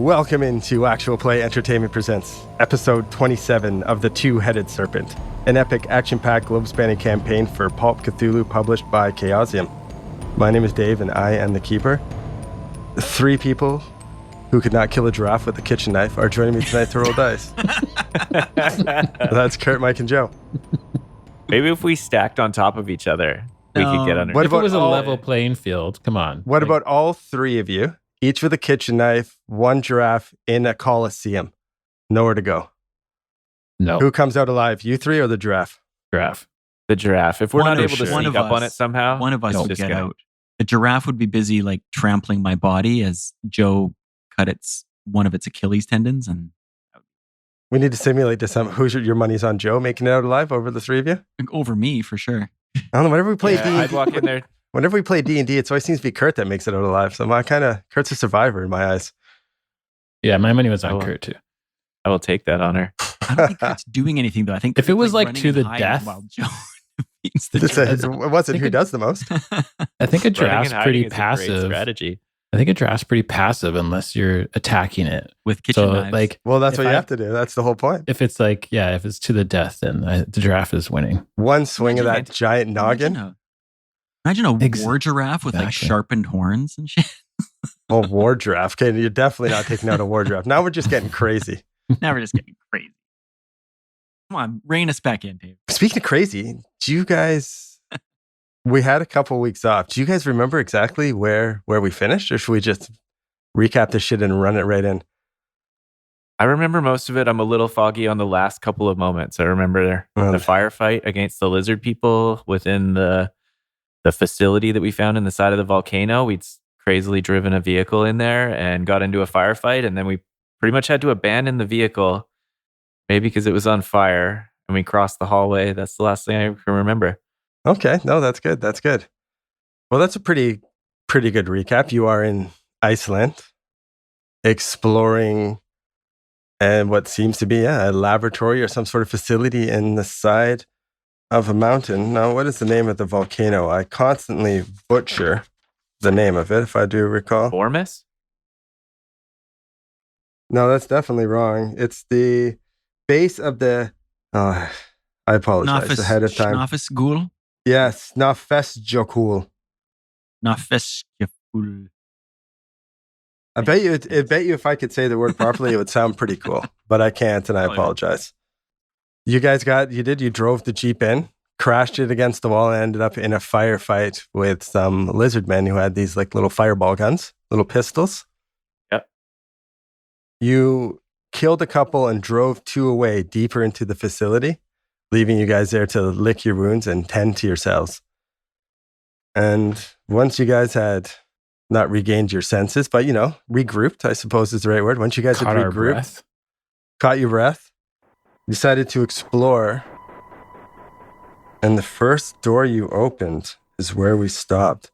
Welcome into Actual Play Entertainment Presents episode 27 of The Two-Headed Serpent, an epic action-packed globe-spanning campaign for Pulp Cthulhu published by Chaosium. My name is Dave and I am the keeper. 3 people who could not kill a giraffe with a kitchen knife are joining me tonight to roll dice. That's Kurt, Mike, and Joe. Maybe if we stacked on top of each other, we could get under. What if it was a level playing field? Come on. What about all 3 of you, each with a kitchen knife, 1 giraffe in a coliseum? Nowhere to go. No. Who comes out alive, you 3 or the giraffe? Giraffe. The giraffe. If we're not able to One sneak of up on us- it somehow, One of us would just get get out. The giraffe would be busy like trampling my body as Joe cut one of its Achilles tendons. And We need to simulate this. Your money's on Joe making it out alive over the 3 of you? over me for sure. I don't know. Whenever we play D&D, I'd walk in there. Whenever we play D&D, it always seems to be Kurt that makes it out alive. So Kurt's a survivor in my eyes. Yeah, my money was on Oh. Kurt too. I will take that honor. I don't think that's doing anything though. I think If it was like running to and the hiding death- while Joe beats the It giraffe. wasn't who does the most. I think a Running giraffe's and hiding pretty is a great passive. strategy. I think a giraffe's pretty passive unless you're attacking it. with kitchen So knives. like Well, that's If what you I- have to do. That's the whole point. if it's like, yeah, if it's to the death, then the giraffe is winning. One swing of that Imagine- giant noggin. Imagine a Ex- war giraffe with like Exactly. sharpened horns and shit. Well, war giraffe. Okay, you're definitely not taking out a war giraffe. Now we're just getting crazy. Now we're just getting crazy. Come on, rein us back in, Dave. Speaking of crazy, do you guys... We had a couple weeks off. Do you guys remember exactly where we finished? Or should we just recap this shit and run it right in? I remember most of it. I'm a little foggy on the last couple of moments. I remember Well, the firefight against the lizard people within the facility that we found in the side of the volcano. We'd crazily driven a vehicle in there and got into a firefight, and then we pretty much had to abandon the vehicle, maybe because it was on fire, and we crossed the hallway. That's the last thing I can remember. Okay. No, that's good. That's good. Well, that's a pretty good recap. You are in Iceland, exploring and what seems to be a laboratory or some sort of facility in the side of a mountain. Now, what is the name of the volcano? I constantly butcher the name of it, if I do recall. Bormus? No, that's definitely wrong. It's the base of the... Oh, I apologize ahead of time. Nafis Gul. Yes, Nafesjokul. Nafis Gul. I bet you if I could say the word properly, it would sound pretty cool, but I can't, and I Oh, yeah. apologize. You guys you drove the Jeep in, crashed it against the wall, and ended up in a firefight with some lizard men who had these like little fireball guns, little pistols. Yep. You killed a couple and drove 2 away deeper into the facility, leaving you guys there to lick your wounds and tend to yourselves. And once you guys had not regained your senses, but regrouped, I suppose is the right word. Once you guys Caught had our regrouped, breath. caught your breath, decided to explore. And the first door you opened is where we stopped.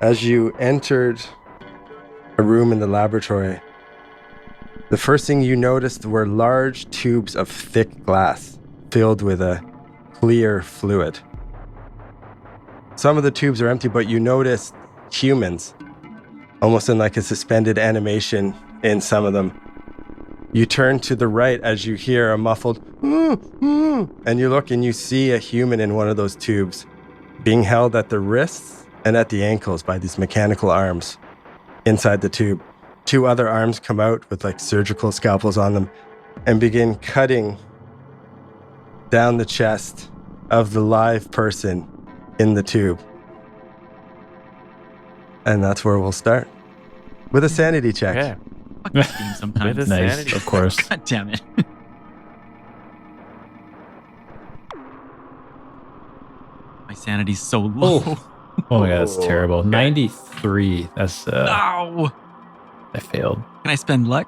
As you entered a room in the laboratory, the first thing you noticed were large tubes of thick glass filled with a clear fluid. Some of the tubes are empty, but you notice humans, almost in like a suspended animation in some of them. You turn to the right as you hear a muffled, and you look and you see a human in one of those tubes being held at the wrists and at the ankles by these mechanical arms inside the tube. 2 other arms come out with like surgical scalpels on them and begin cutting down the chest of the live person in the tube. And that's where we'll start. With a sanity check. Okay. Fuck this game sometimes. With a Nice, sanity. of course. God damn it. My sanity's so low. Oh my god, that's Oh, terrible. okay. 93. That's Ow. I failed. Can I spend luck?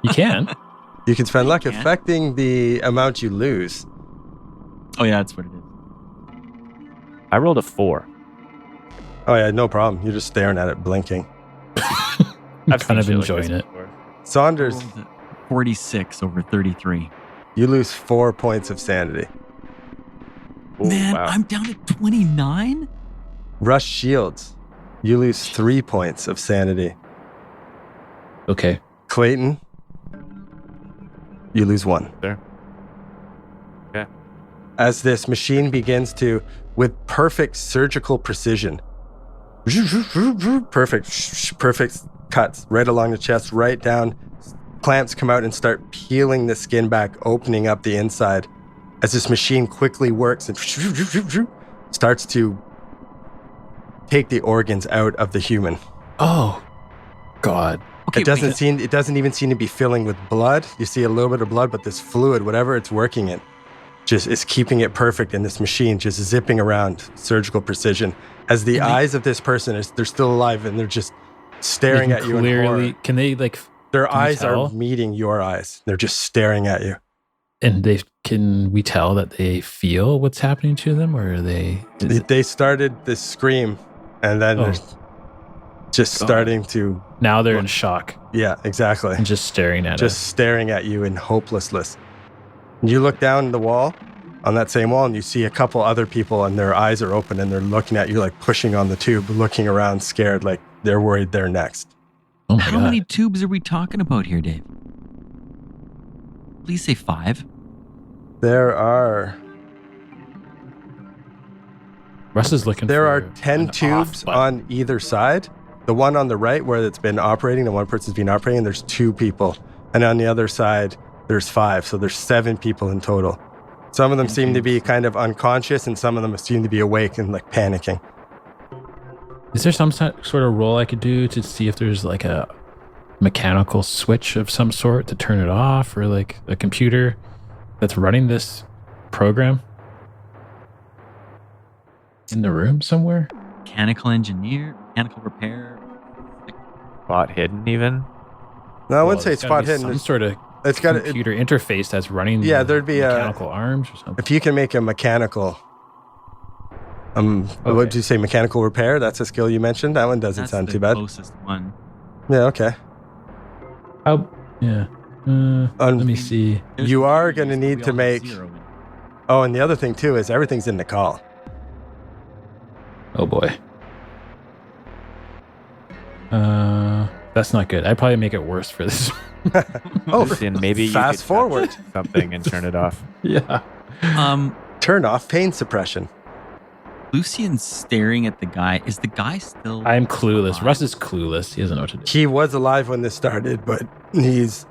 You can. You can spend luck can't. affecting the amount you lose. Oh yeah, that's what it is. I rolled a 4. Oh yeah, no problem. You're just staring at it, blinking. I'm kind of seen shit like enjoying this it. before. Saunders, Rolled at 46 over 33. you lose 4 points of sanity. Ooh, Man, wow. I'm down to 29? Rush Shields, you lose 3 points of sanity. Okay. Clayton, you lose 1. There. Okay. As this machine begins to, with perfect surgical precision, perfect cuts right along the chest, right down, clamps come out and start peeling the skin back, opening up the inside. As this machine quickly works and starts to take the organs out of the human. Oh, God. Okay, It doesn't even seem to be filling with blood. You see a little bit of blood, but this fluid, whatever it's working in, just is keeping it perfect in this machine, just zipping around, surgical precision. As the eyes of this person, they're still alive and they're just staring at you in horror. Can they like? Their can we eyes tell? are meeting your eyes. They're just staring at you. And can we tell that they feel what's happening to them, or are they? They started this scream, and then they're just starting to. Now they're in shock Yeah, exactly. and just staring at us. Just staring at you in hopelessness. You look down the wall, on that same wall, and you see a couple other people, and their eyes are open, and they're looking at you, like pushing on the tube, looking around, scared, like they're worried they're next. Oh my How God. many tubes are we talking about here, Dave? Please say 5. There are Russ is looking. There for are 10 an tubes off button. on either side. The one on the right where it's been operating, the one person's been operating, there's 2 people. And on the other side, there's 5. So there's 7 people in total. Some of them seem to be kind of unconscious, and some of them seem to be awake and like panicking. Is there some sort of roll I could do to see if there's like a mechanical switch of some sort to turn it off, or like a computer that's running this program in the room somewhere? Mechanical engineer, mechanical repair. Spot hidden even. No, I wouldn't say there's it's gotta spot be hidden. Some It's sort of got it. computer interface that's running. Yeah, the there'd be a- mechanical arms or something. If you can make a mechanical, what did you say? Mechanical repair? That's a skill you mentioned. That one doesn't That's sound the too bad. closest one. Yeah, okay. Oh, yeah. Let me see. There's You no are theories, gonna but need we to all have make- 0. Oh, and the other thing too is everything's in the call. Oh boy. That's not good. I'd probably make it worse for this. Oh, Lucian, maybe you fast could touch forward. something and turn it off. Yeah. Turn off pain suppression. Lucian's staring at the guy. Is the guy still? I'm clueless. alive? Russ is clueless. He doesn't know what to do. He was alive when this started, but he's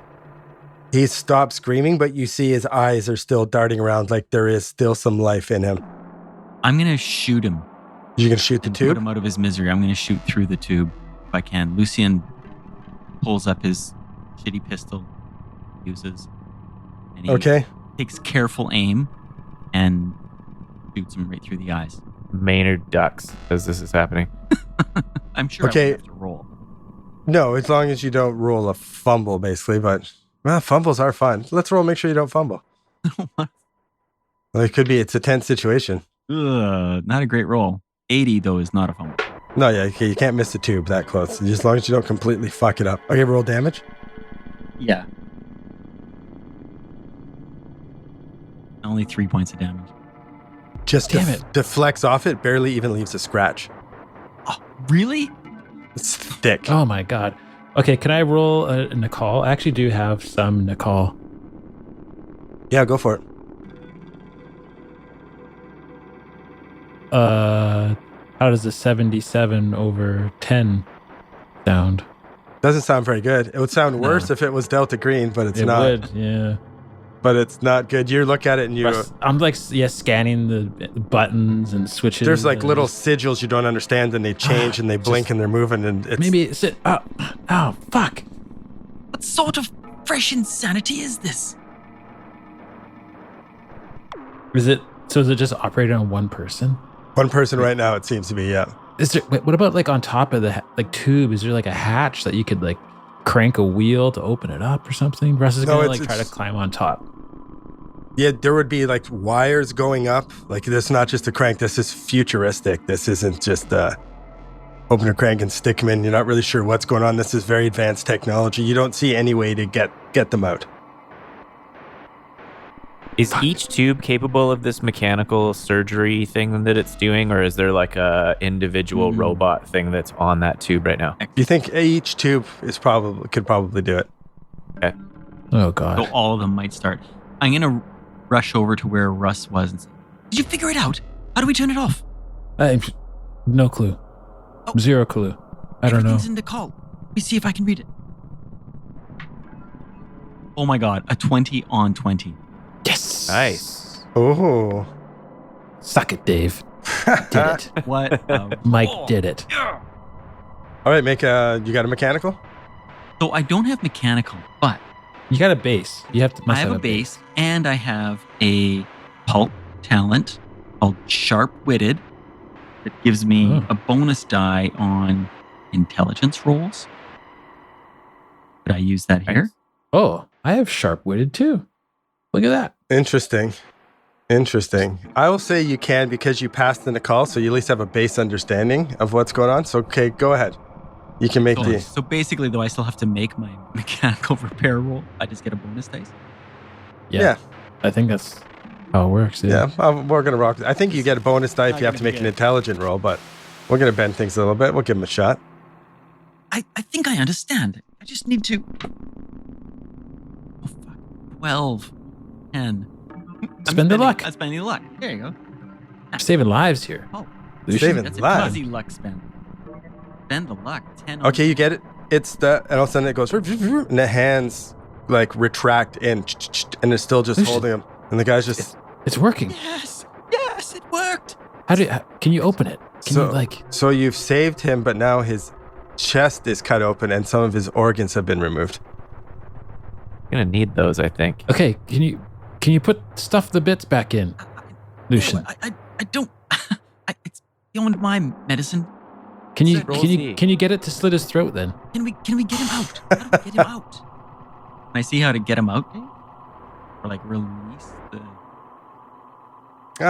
stopped screaming, but you see his eyes are still darting around like there is still some life in him. I'm gonna shoot him. You gonna shoot the and put tube? him out of his misery. I'm gonna shoot through the tube if I can. Lucian pulls up his shitty pistol, uses, and he Okay. takes careful aim and shoots him right through the eyes. Maynard ducks as this is happening. I'm sure Okay. I won't have to roll. No, as long as you don't roll a fumble, basically. But well, fumbles are fun. Let's roll. Make sure you don't fumble. Well, it's a tense situation. Not a great roll. 80 though is not a fumble. No, yeah, okay, you can't miss the tube that close. As long as you don't completely fuck it up. Okay, roll damage. Yeah. Only 3 points of damage. Just Damn it. deflects off it, barely even leaves a scratch. Oh, really? It's thick. Oh my God. Okay, can I roll a Nicole? I actually do have some Nicole. Yeah, go for it. How does the 77 over 10 sound? Doesn't sound very good. It would sound worse if it was Delta Green, but it's It not. would, yeah. But it's not good. You look at it and you I'm like, scanning the buttons and switches. there's like and little sigils you don't understand, and they change and they blink and they're moving, and it's Maybe sit. Oh, fuck. What sort of fresh insanity is this? Is it just operating on one person? one person right now. It seems to be, yeah. Is there? What about like on top of the tube? Is there like a hatch that you could like crank a wheel to open it up or something? Russ is No, gonna it's- try to climb on top. Yeah, there would be like wires going up. Like this is not just a crank. This is futuristic. This isn't just open a crank and stick them in. You're not really sure what's going on. This is very advanced technology. You don't see any way to get them out. Is each tube capable of this mechanical surgery thing that it's doing, or is there like a individual robot thing that's on that tube right now? You think each tube could probably do it? Okay. Oh God. So all of them might start. I'm gonna rush over to where Russ was and say, "Did you figure it out? How do we turn it off?" No clue. Oh. Zero clue. I don't know. Everything's in the call. Let me see if I can read it. Oh my God, a 20 on 20. Yes. Nice. Oh. Suck it, Dave. Did it. What? Mike did it. All right, you got a mechanical? So I don't have mechanical, but You got a base. You have to. I have a base and I have a pulp talent called Sharp-Witted that gives me a bonus die on intelligence rolls. Could I use that here? Oh, I have sharp-witted too. Look at that. Interesting. I will say you can because you passed in the call, so you at least have a base understanding of what's going on. So, okay, go ahead. You can make So basically, though, I still have to make my mechanical repair roll. I just get a bonus dice. Yeah. I think that's how it works. Yeah, we're going to rock. I think you get a bonus die if you have to make an intelligent roll, but we're going to bend things a little bit. We'll give them a shot. I think I understand. I just need to... Oh, fuck. 12. 10. Spend the luck. I'm spending the luck. There you go. Saving lives here. Oh, Saving that's lives. a fuzzy luck spend. Spend the luck. 10 on Okay, you get it. It's the, and all of a sudden it goes, and the hands like retract in, and it's still just holding him. And the guy's just... It's working. Yes, it worked. Can you open it? So you've saved him, but now his chest is cut open and some of his organs have been removed. Gonna need those, I think. Okay, can you stuff the bits back in, Lucian? No, I don't. It's beyond my medicine. Can you get it to slit his throat then? Can we get him out? How do we get him out? Can I see how to get him out? Or like release the... You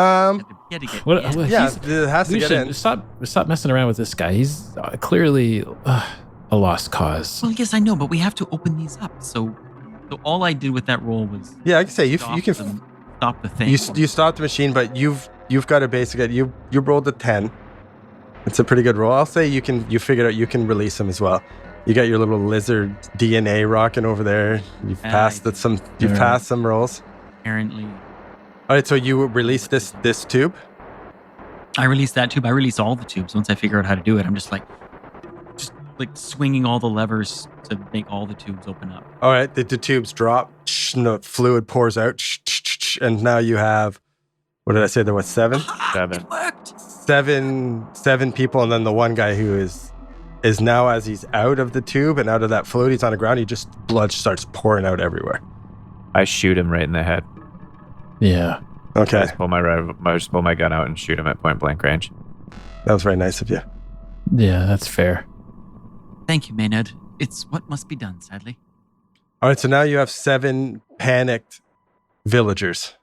had to get... What, yeah. well, Yeah, it has to Lucian, get in. Stop messing around with this guy. He's clearly a lost cause. Well, yes, I know, but we have to open these up. So all I did with that roll was... Yeah, I can say you can... Stop the thing. You stopped the machine, but you've got a basic... You rolled a 10. It's a pretty good roll. I'll say you figured out you can release him as well. You got your little lizard DNA rocking over there. You've passed some rolls. Apparently. All right, so you release this tube? I released that tube. I release all the tubes. Once I figure out how to do it, I'm just like swinging all the levers to make all the tubes open up. All right, the tubes drop. And the fluid pours out. And now you have, what did I say? There was 7? 7. It worked. Seven people, and then the one guy who is now, as he's out of the tube and out of that fluid, he's on the ground. Blood starts pouring out everywhere. I shoot him right in the head. Yeah. Okay. I just pull my gun out and shoot him at point blank range. That was very nice of you. Yeah, that's fair. Thank you, Maynard. It's what must be done, sadly. All right, so now you have 7 panicked villagers.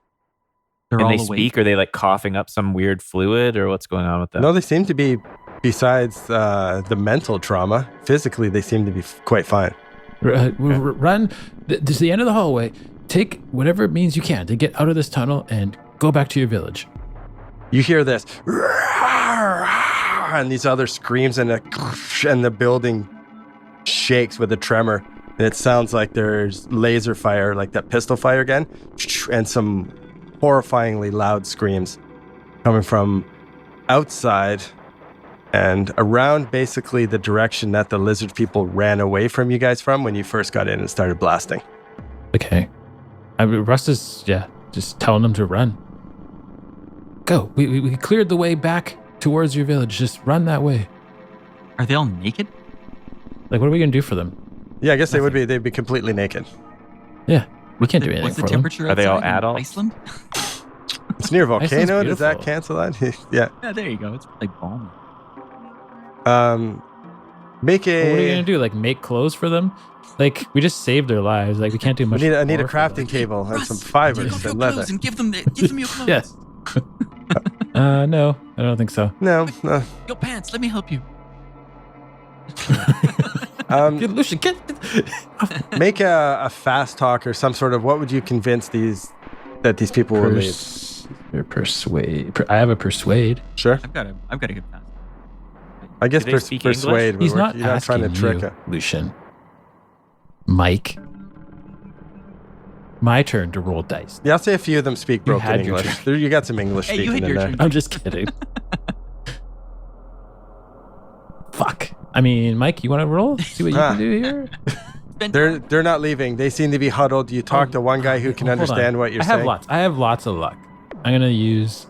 They're Can all they awake. speak? Are they like coughing up some weird fluid, or what's going on with them? No, they seem to be, besides the mental trauma, physically they seem to be quite fine. Run. This is the end of the hallway. Take whatever means you can to get out of this tunnel and go back to your village. You hear this, and these other screams, and the building shakes with a tremor, and it sounds like there's laser fire, like that pistol fire again, and some horrifyingly loud screams coming from outside and around basically the direction that the lizard people ran away from you guys from when you first got in and started blasting. Okay. Russ is, just telling them to run. Go. We cleared the way back towards your village. Just run that way. Are they all naked? Like, what are we going to do for them? Yeah, I guess they'd be completely naked. Yeah. We can't do anything What's the for them. temperature Are they all outside in adults? Iceland? It's near a volcano. Does that beautiful. cancel that? Yeah. Yeah, there you go. It's like balmy. Make a... Well, what are you going to do? Like, make clothes for them? Like, we just saved their lives. Like, we can't do much. I need a more for them. crafting table and Russ, some take fibers off your and leather. clothes and give them your clothes. Yes. No, I don't think so. No. Your pants. Let me help you. Get Lucian, get. Make a fast talk or some sort of, what would you convince these that these people will leave. Persuade. I have a persuade. Sure. I've got a good pass. I guess Do they speak persuade. He's would work. not You're not trying asking to trick you, it. Lucian. Mike. My turn to roll dice. Yeah, I'll say a few of them speak You broken had your English. turn. There, you got some English Hey, you speaking had in your there. turn. I'm just kidding. Fuck. I mean, Mike, you want to roll? See what you can do here? They're not leaving. They seem to be huddled. You talk to one guy who can Hold on. understand what you're I have saying. lots. I have lots of luck. I'm gonna use.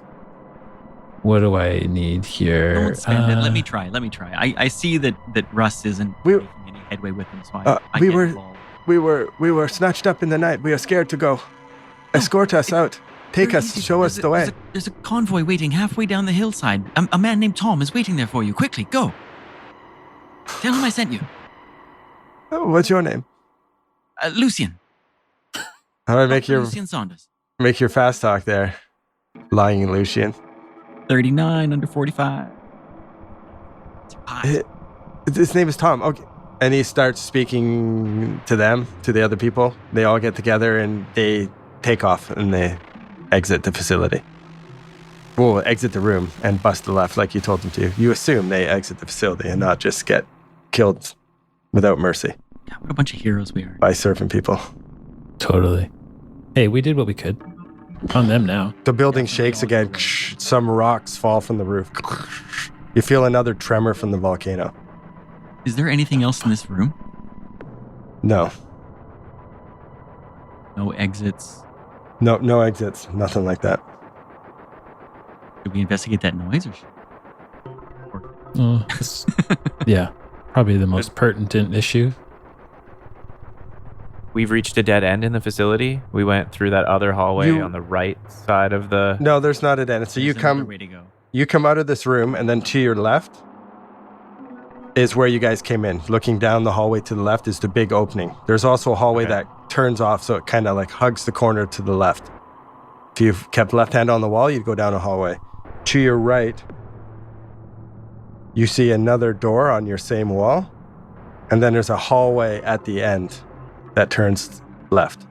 What do I need here? Don't spend it. Let me try. I see that Russ isn't We- making any headway with him, so I we get were- involved. We were snatched up in the night. We are scared to go. Escort us out. Take Very us. easy. Show us the way. There's a convoy waiting halfway down the hillside. A man named Tom is waiting there for you. Quickly, go. Tell him I sent you. Oh, what's your name? Lucian. All right, make Lucian Saunders. your fast talk there. Lying Lucian. 39 under 45. It's a pass. His name is Tom. Okay. And he starts speaking to them, to the other people. They all get together and they take off and they exit the facility. Well, exit the room and bust the left like you told them to. You assume they exit the facility and not just get killed without mercy God, what a bunch of heroes we are. by Serpent people. Totally. Hey, we did what we could. On them now. The building shakes again. Some rocks fall from the roof. You feel another tremor from the volcano. Is there anything else in this room? No. No exits. No exits. Nothing like that. Did we investigate that noise? Oh, it's- yeah, probably the most pertinent issue. We've reached a dead end in the facility. We went through that other hallway on the right side of the. No, there's not a den. So There's another way to go. you come out of this room, and then to your left is where you guys came in. Looking down the hallway to the left is the big opening. There's also a hallway that turns off, so it kind of like hugs the corner to the left. If you've kept left hand on the wall, you'd go down a hallway. To your right, you see another door on your same wall, and then there's a hallway at the end that turns left.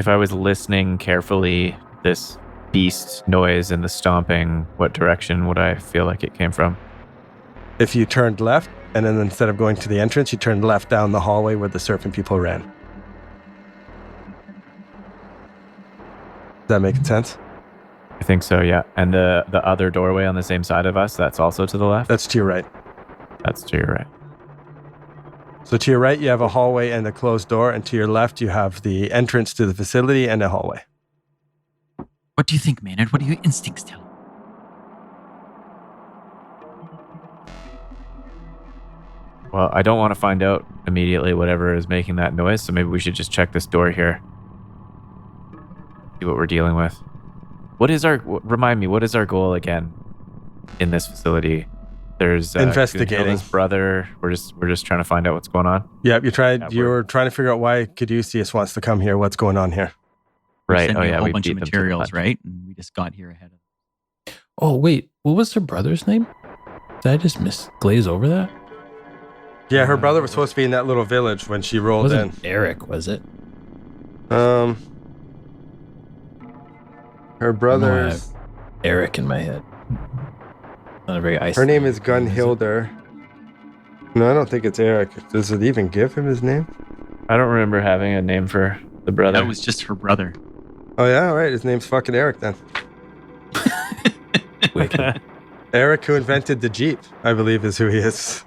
If I was listening carefully, this beast noise and the stomping, what direction would I feel like it came from? If you turned left, and then instead of going to the entrance, you turned left down the hallway where the Serpent people ran. Does that make sense? I think so, yeah. And the other doorway on the same side of us, that's also to the left? That's to your right. That's to your right. So to your right, you have a hallway and a closed door, and to your left, you have the entrance to the facility and a hallway. What do you think, Maynard? What do your instincts tell you? Well, I don't want to find out immediately whatever is making that noise, so maybe we should just check this door here. See what we're dealing with. Remind me, what is our goal again in this facility? There's Investigating. Gunhilda's brother. We're just trying to find out what's going on. Yep, Yeah, you were trying to figure out why Caduceus wants to come here. What's going on here? We Right. sent Oh you yeah, a we whole bunch beat of them to the materials, punch. right? And we just got here ahead of. Oh, wait. What was her brother's name? Did I just glaze over that? Yeah, her brother was supposed to be in that little village when she It rolled wasn't Eric, was it? in. Her brother's... Eric in my head. Not a very Her isolated name is it? Gunhilda. No, I don't think it's Eric. Does it even give him his name? I don't remember having a name for the brother. That was just her brother. Oh yeah, all right. His name's fucking Eric then. Wicked. Eric, who invented the Jeep, I believe is who he is.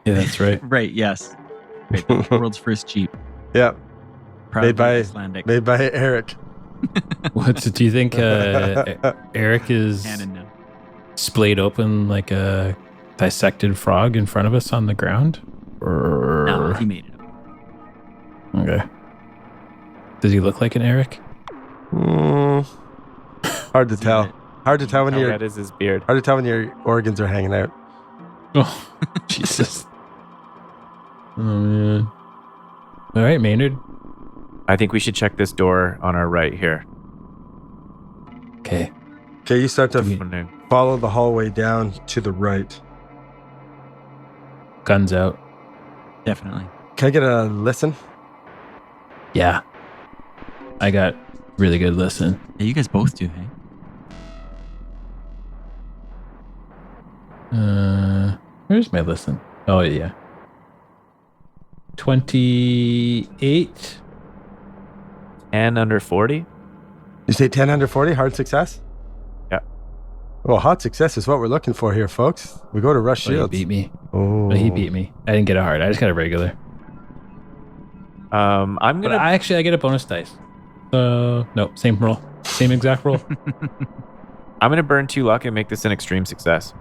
Yeah, that's right. Right, yes. Right, the world's first Jeep. Yeah, Proudly Made by- Icelandic. made by Eric. Do you think Eric is Canon now. splayed open like a dissected frog in front of us on the ground? Or No, he made it up. okay. Does he look like an Eric? Hard to tell. Hard to tell when Oh, your that is his beard. hard to tell when your organs are hanging out. Oh, Jesus. Oh man. All right, Maynard. I think we should check this door on our right here. Okay. Okay, you start to Do we- follow the hallway down to the right. Guns out. Definitely. Can I get a listen? Yeah. I got Really good listen. Yeah, you guys both do, hey? Where's my listen? Oh, yeah. 28. And under 40? You say 10 under 40, hard success? Yeah. Well, hot success is what we're looking for here, folks. We go to rush Oh, he shields. beat me. Oh. He beat me. I didn't get a hard. I just got a regular. I'm But gonna. I get a bonus dice. So, no, same roll. Same exact roll. I'm gonna burn 2 luck and make this an extreme success.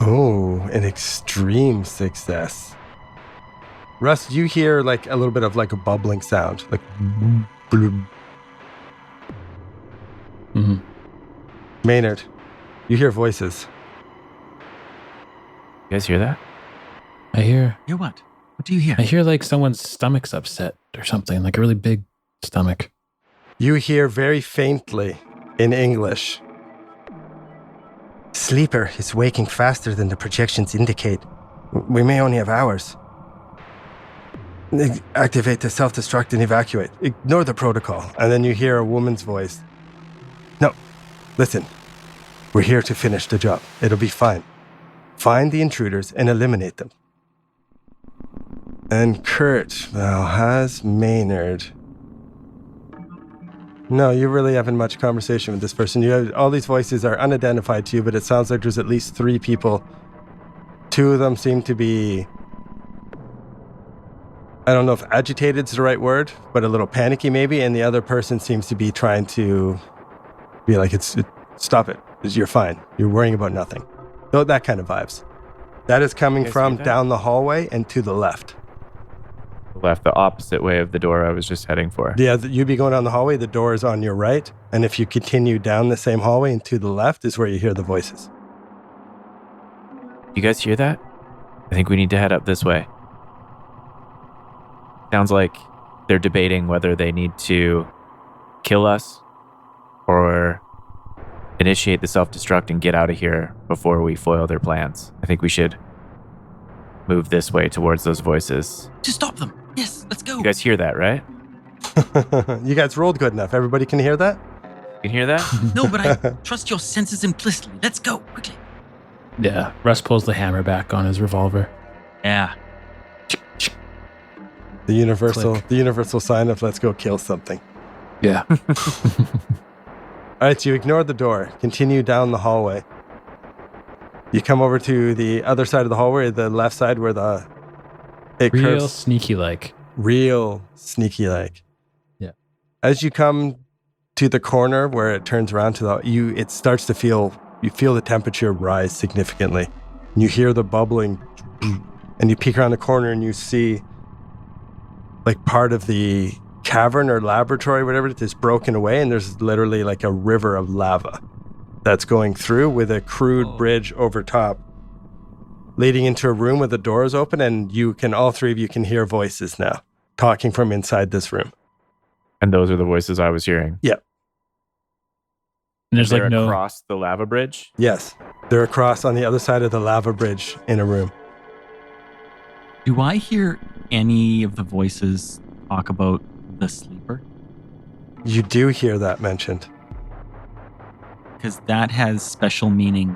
Oh, an extreme success. Russ, you hear like a little bit of like a bubbling sound, like bloom. Mm-hmm. Maynard, you hear voices. You guys hear that? I hear Hear what? What do you hear? like someone's stomach's upset or something, like a really big stomach. You hear very faintly in English. Sleeper is waking faster than the projections indicate. We may only have hours. Activate the self-destruct and evacuate. Ignore the protocol. And then you hear a woman's voice. No, listen. We're here to finish the job. It'll be fine. Find the intruders and eliminate them. And Kurt now has Maynard. No, you really haven't much conversation with this person. You have, all these voices are unidentified to you, but it sounds like there's at least 3 people. 2 of them seem to be, I don't know if agitated is the right word, but a little panicky maybe, and the other person seems to be trying to be like, stop it. You're fine. You're worrying about nothing. So that kind of vibes. That is coming from down the hallway and to the left. Left, the opposite way of the door I was just heading for. Yeah, you'd be going down the hallway. The door is on your right. And if you continue down the same hallway and to the left is where you hear the voices. You guys hear that? I think we need to head up this way. Sounds like they're debating whether they need to kill us or initiate the self-destruct and get out of here before we foil their plans. I think we should move this way towards those voices. To stop them. Yes, let's go. You guys hear that, right? You guys rolled good enough. Everybody can hear that? You can hear that? No, but I trust your senses implicitly. Let's go, quickly. Yeah. Russ pulls the hammer back on his revolver. Yeah. The universal Click. sign of let's go kill something. Yeah. All right, so you ignore the door. Continue down the hallway. You come over to the other side of the hallway, the left side where it Real curves. sneaky like. Real sneaky like. Yeah. As you come to the corner where it turns around to it starts to feel the temperature rise significantly. And you hear the bubbling and you peek around the corner and you see like part of the cavern or laboratory, whatever it is, broken away, and there's literally like a river of lava that's going through with a crude bridge over top, leading into a room with the doors open, and all 3 of you can hear voices now talking from inside this room. And those are the voices I was hearing. Yeah. And there's They're like no. across the lava bridge. Yes. They're across on the other side of the lava bridge in a room. Do I hear any of the voices talk about the sleeper? You do hear that mentioned. Because that has special meaning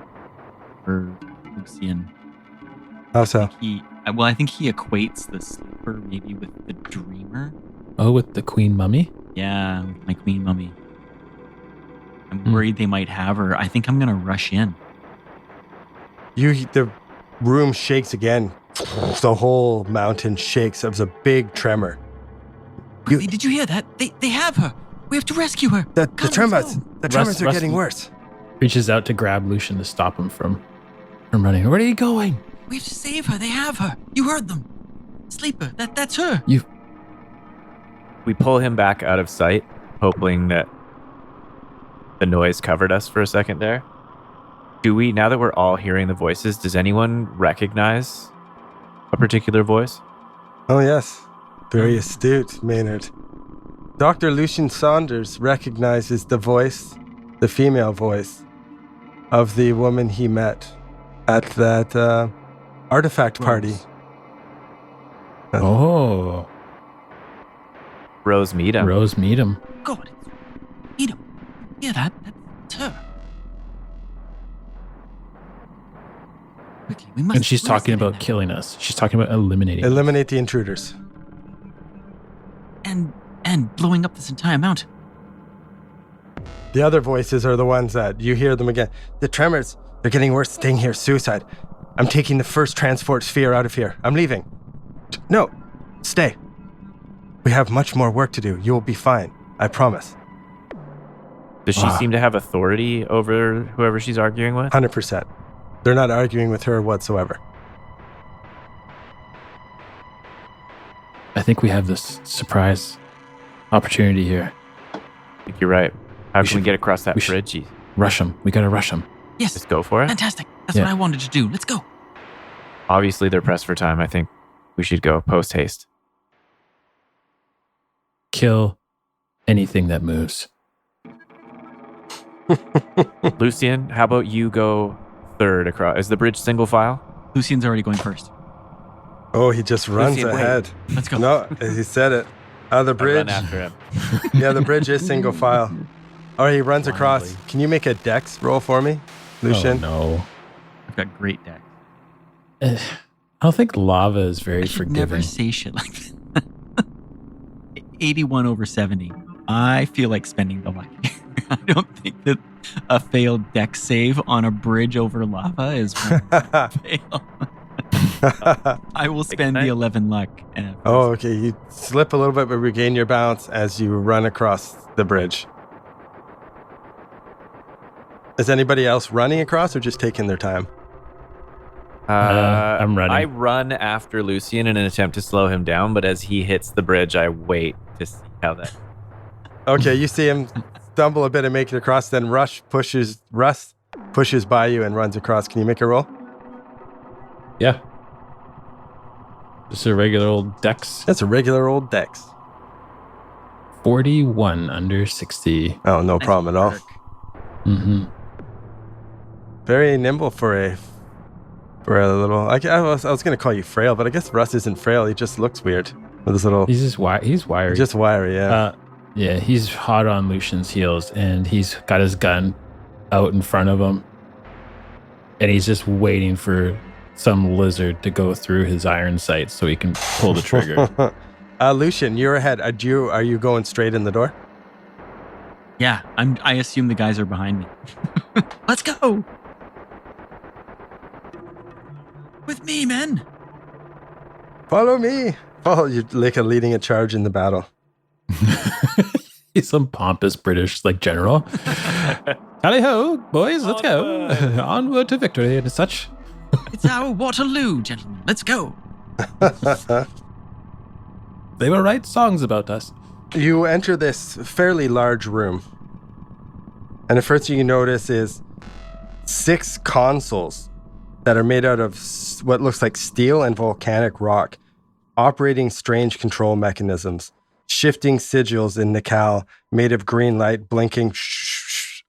for Lucian. How so? I think he equates the sleeper maybe with the dreamer. Oh, with the queen mummy? Yeah, with my queen mummy. I'm worried they might have her. I think I'm going to rush in. The room shakes again. The whole mountain shakes. It was a big tremor. Quickly, did you hear that? They have her. We have to rescue her. The Come, let's tremors. go. The tremors are Russ- getting worse. Reaches out to grab Lucian to stop him from running. Where are you going? We have to save her. They have her. You heard them. Sleeper. That's her. We pull him back out of sight, hoping that the noise covered us for a second there. Do we, now that we're all hearing the voices, does anyone recognize a particular voice? Oh, yes. Very astute, Maynard. Dr. Lucian Saunders recognizes the voice, the female voice, of the woman he met at that artifact party. Oh, Rose Meadham. Rose Meadham. God. Yeah, that's her. Quickly, we must. And she's we must talking get in about there. killing us. She's talking about eliminating us. Eliminate the intruders. And blowing up this entire mountain. The other voices are the ones that you hear them again. The tremors, they're getting worse. Staying here, suicide. I'm taking the first transport sphere out of here. I'm leaving. No, stay. We have much more work to do. You will be fine. I promise. Does she seem to have authority over whoever she's arguing with? 100%. They're not arguing with her whatsoever. I think we have this surprise opportunity here. I think you're right. How can we should- get across that we should- bridge? Rush him. We gotta rush him. Yes, Just go for it. fantastic. That's Yeah. what I wanted to do. Let's go. Obviously, they're pressed for time. I think we should go post haste. Kill anything that moves. Lucian, how about you go third across? Is the bridge single file? Lucian's already going first. Oh, he just runs Lucian, wait. ahead. Let's go. No, he said it. The I run bridge. after him. Yeah, the bridge is single file. All right, he runs across. Wildly. Can you make a dex roll for me, Lucian? Oh, I've got great deck. no. I don't think lava is very I should forgiving. never say shit like that. 81 over 70. I feel like spending the luck. I don't think that a failed deck save on a bridge over lava is one fail. I will spend the night. 11 luck. Oh, okay. You slip a little bit, but regain your balance as you run across the bridge. Is anybody else running across or just taking their time? I'm running. I run after Lucian in an attempt to slow him down, but as he hits the bridge, I wait to see how that. Okay, you see him stumble a bit and make it across, then Russ pushes by you and runs across. Can you make a roll? Yeah. Just a regular old dex. That's a regular old dex. 41 under 60. Oh, no problem at all. Mm-hmm. Very nimble for a little. I was going to call you frail, but I guess Russ isn't frail. He just looks weird with his little. He's wiry. Just wiry, yeah. Yeah, he's hot on Lucian's heels, and he's got his gun out in front of him, and he's just waiting for some lizard to go through his iron sights so he can pull the trigger. Lucian, you're ahead. Are you going straight in the door? Yeah, I assume the guys are behind me. Let's go. With me, men. Follow me. Oh, you're like leading a charge in the battle. He's some pompous British general. Tally ho, boys, let's go. Onward to victory and such. It's our Waterloo, gentlemen. Let's go. They will write songs about us. You enter this fairly large room, and the first thing you notice is 6 consoles that are made out of what looks like steel and volcanic rock, operating strange control mechanisms, shifting sigils in Nikal made of green light, blinking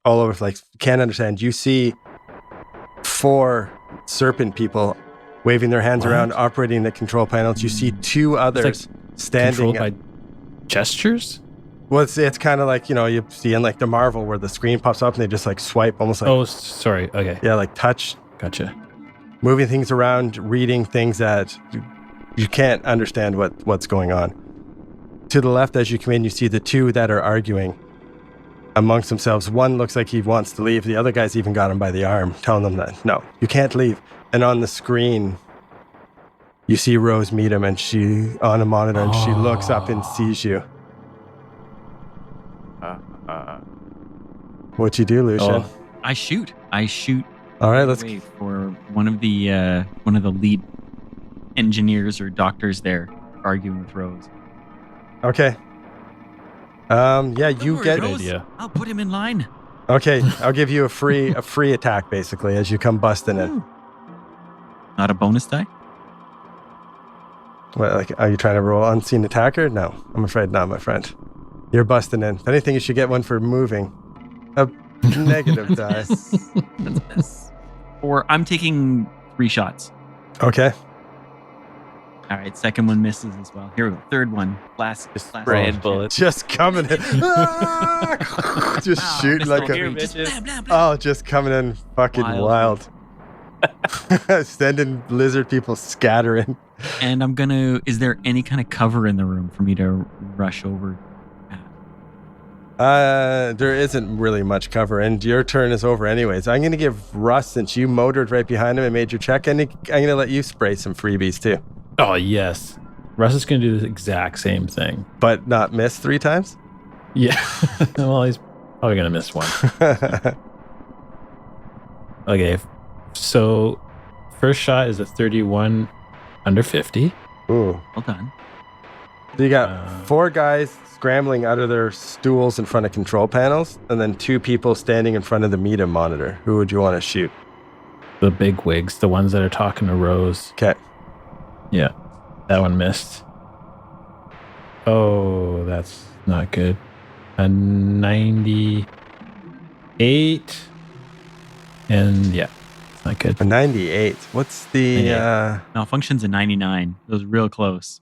all over. Can't understand. You see 4 serpent people waving their hands around, operating the control panels. You see 2 others standing. Controlled by gestures? Well, it's kind of like, you see in the Marvel where the screen pops up and they just swipe almost like. Oh, sorry. Okay. Yeah, touch. Gotcha. Moving things around, reading things that you can't understand what's going on. To the left, as you come in, you see the 2 that are arguing amongst themselves. One looks like he wants to leave. The other guy's even got him by the arm, telling them that, no, you can't leave. And on the screen, you see Rose meet him, and she, on a monitor, and she looks up and sees you. What'd you do, Lucian? I shoot. All right, let's. Wait for one of the lead engineers or doctors there arguing with Rose. Okay. Yeah, Don't you worry, get. Rose. idea. I'll put him in line. Okay, I'll give you a free attack basically as you come busting in. Ooh. Not a bonus die? What, are you trying to roll unseen attacker? No, I'm afraid not, my friend. You're busting in. If anything, you should get one for moving. A negative die. Or I'm taking 3 shots. Okay. All right, second one misses as well. Here we go. Third one. Last Spraying hit. bullets. Just coming in. Ah! Just Wow, shooting missed like all a. three. Just blam, blam, blam. Oh, just coming in fucking wild. Sending lizard people scattering. And I'm gonna. Is there any kind of cover in the room for me to rush over? There isn't really much cover, and your turn is over anyways. I'm going to give Russ, since you motored right behind him and made your check, and I'm going to let you spray some freebies too. Oh, yes. Russ is going to do the exact same thing. But not miss 3 times? Yeah. Well, he's probably going to miss one. Okay. So, first shot is a 31 under 50. Ooh. Well done. So you got 4 guys scrambling out of their stools in front of control panels, and then 2 people standing in front of the media monitor. Who would you want to shoot? The big wigs, the ones that are talking to Rose. Okay. Yeah. That one missed. Oh, that's not good. A 98. And yeah, not good. A 98. What's the... Malfunction's a 99. It was real close.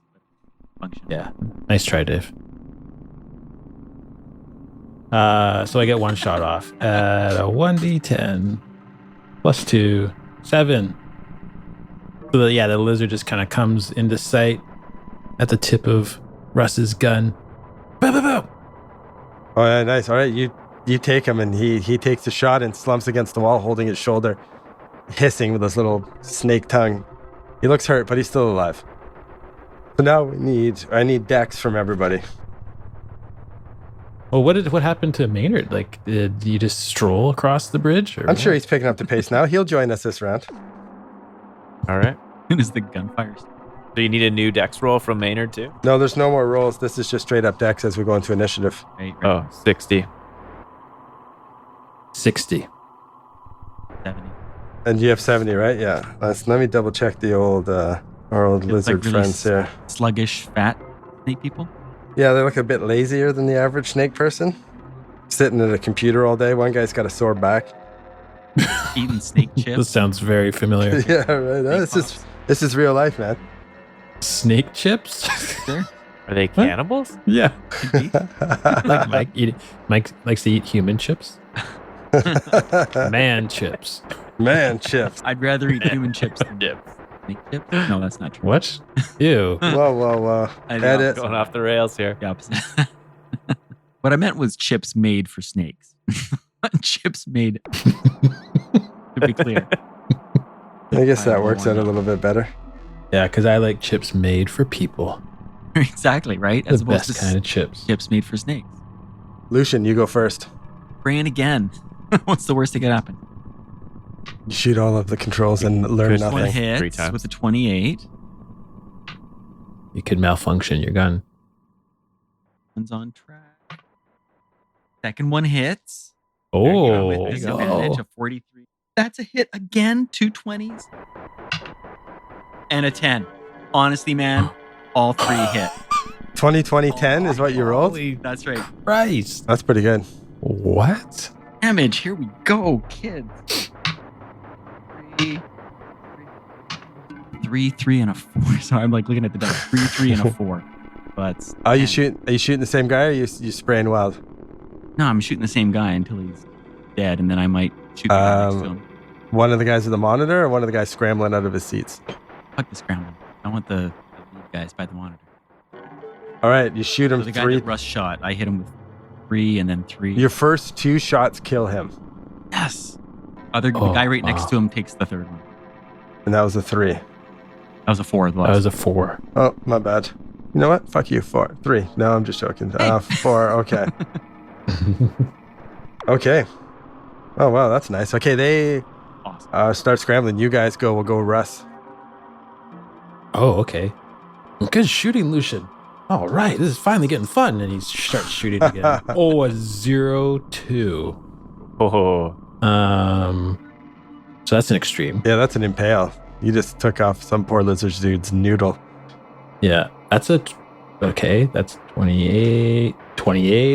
Function. Yeah. Nice try, Dave. So I get 1 shot off at a 1d10 plus 2, 7. So the lizard just kind of comes into sight at the tip of Russ's gun. Boom, boom, boom. Oh, yeah, nice. All right, you take him, and he takes a shot and slumps against the wall, holding his shoulder, hissing with his little snake tongue. He looks hurt, but he's still alive. So now I need dex from everybody. Well, what happened to Maynard? Like, did you just stroll across the bridge? Or I'm sure he's picking up the pace now. He'll join us this round. All right. And as the gunfire. Do you need a new dex roll from Maynard too? No, there's no more rolls. This is just straight up dex as we go into initiative. Right. Oh, 60. 60. 70. And you have 70, right? Yeah. Let me double check the old our old It's lizard like really friends here. Sluggish, fat snake people. Yeah, they look a bit lazier than the average snake person. Sitting at a computer all day. One guy's got a sore back. Eating snake This chips. sounds very familiar. Yeah, right. This is real life, man. Snake chips? Sure. Are they cannibals? Yeah. Could be. Like Mike likes to eat human chips. Man chips. Man, chips. I'd rather eat human chips than snake chips. No, that's not true. What? Ew. Whoa. I know. Edit. Going off the rails here. The opposite. What I meant was chips made for snakes. Chips made. To be clear. I guess that works out a little bit better. Yeah, because I like chips made for people. Exactly, right? The best kind of chips. Chips made for snakes. Lucian, you go first. Bring it again. What's the worst that could happen? You shoot all of the controls and learn First One nothing. 3 hit times. with a 28. You could malfunction your gun. One's on track. Second one hits. Oh, With disadvantage of 43. That's a hit again. 2 20s. And a 10. Honestly, man, all 3 hit. 20-20-10 is what you rolled? That's right. Christ. That's pretty good. What? Damage. Here we go, kids. 3, and a 4. Sorry, I'm like looking at the dice. 3, and a 4. But Are you shooting the same guy, or you spraying wild? No, I'm shooting the same guy until he's dead, and then I might shoot the guy next to him. One of the guys at the monitor, or one of the guys scrambling out of his seats? Fuck the scramble. I want the lead guys by the monitor. All right, you shoot him So the guy 3. that Russ shot, I hit him with 3 and then 3. Your first 2 shots kill him, Yes. The Oh, guy right next wow. to him takes the third one. and that was a 3. That was a 4 as well. That was a 4. Oh, my bad. You know what? Fuck you. 4, 3. No, I'm just joking. 4. Okay. Okay. Oh wow, that's nice. Okay, they Awesome. start scrambling. You guys go. We'll go Russ. Oh, okay. Good shooting, Lucian. All right, this is finally getting fun. And he starts shooting again. Oh, a 0-2. Oh, So that's an extreme. Yeah, that's an impale. You just took off some poor lizard dude's noodle. Yeah, that's okay. That's 28.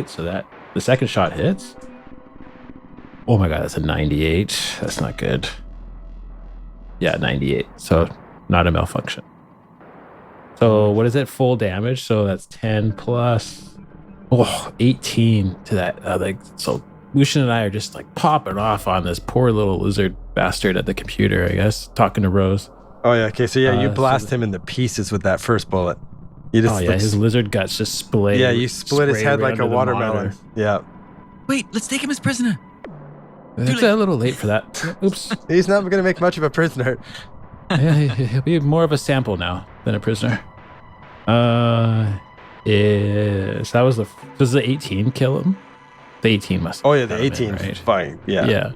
So that the second shot hits. Oh my god, that's a 98. That's not good. Yeah, 98. So not a malfunction. So what is it? Full damage. So that's 10 plus 18 to that. So Lucian and I are just like popping off on this poor little lizard bastard at the computer, I guess, talking to Rose. Oh yeah, okay. So yeah, you blast so him into pieces with that first bullet. You just his lizard guts just split. Yeah, you split his head like a watermelon. Yeah. Wait, let's take him as prisoner. It's a little late for that. Oops. He's not going to make much of a prisoner. Yeah, he'll be more of a sample now than a prisoner. So that was does the 18 kill him? The 18 must. Oh yeah, the 18. Right? Fine. Yeah.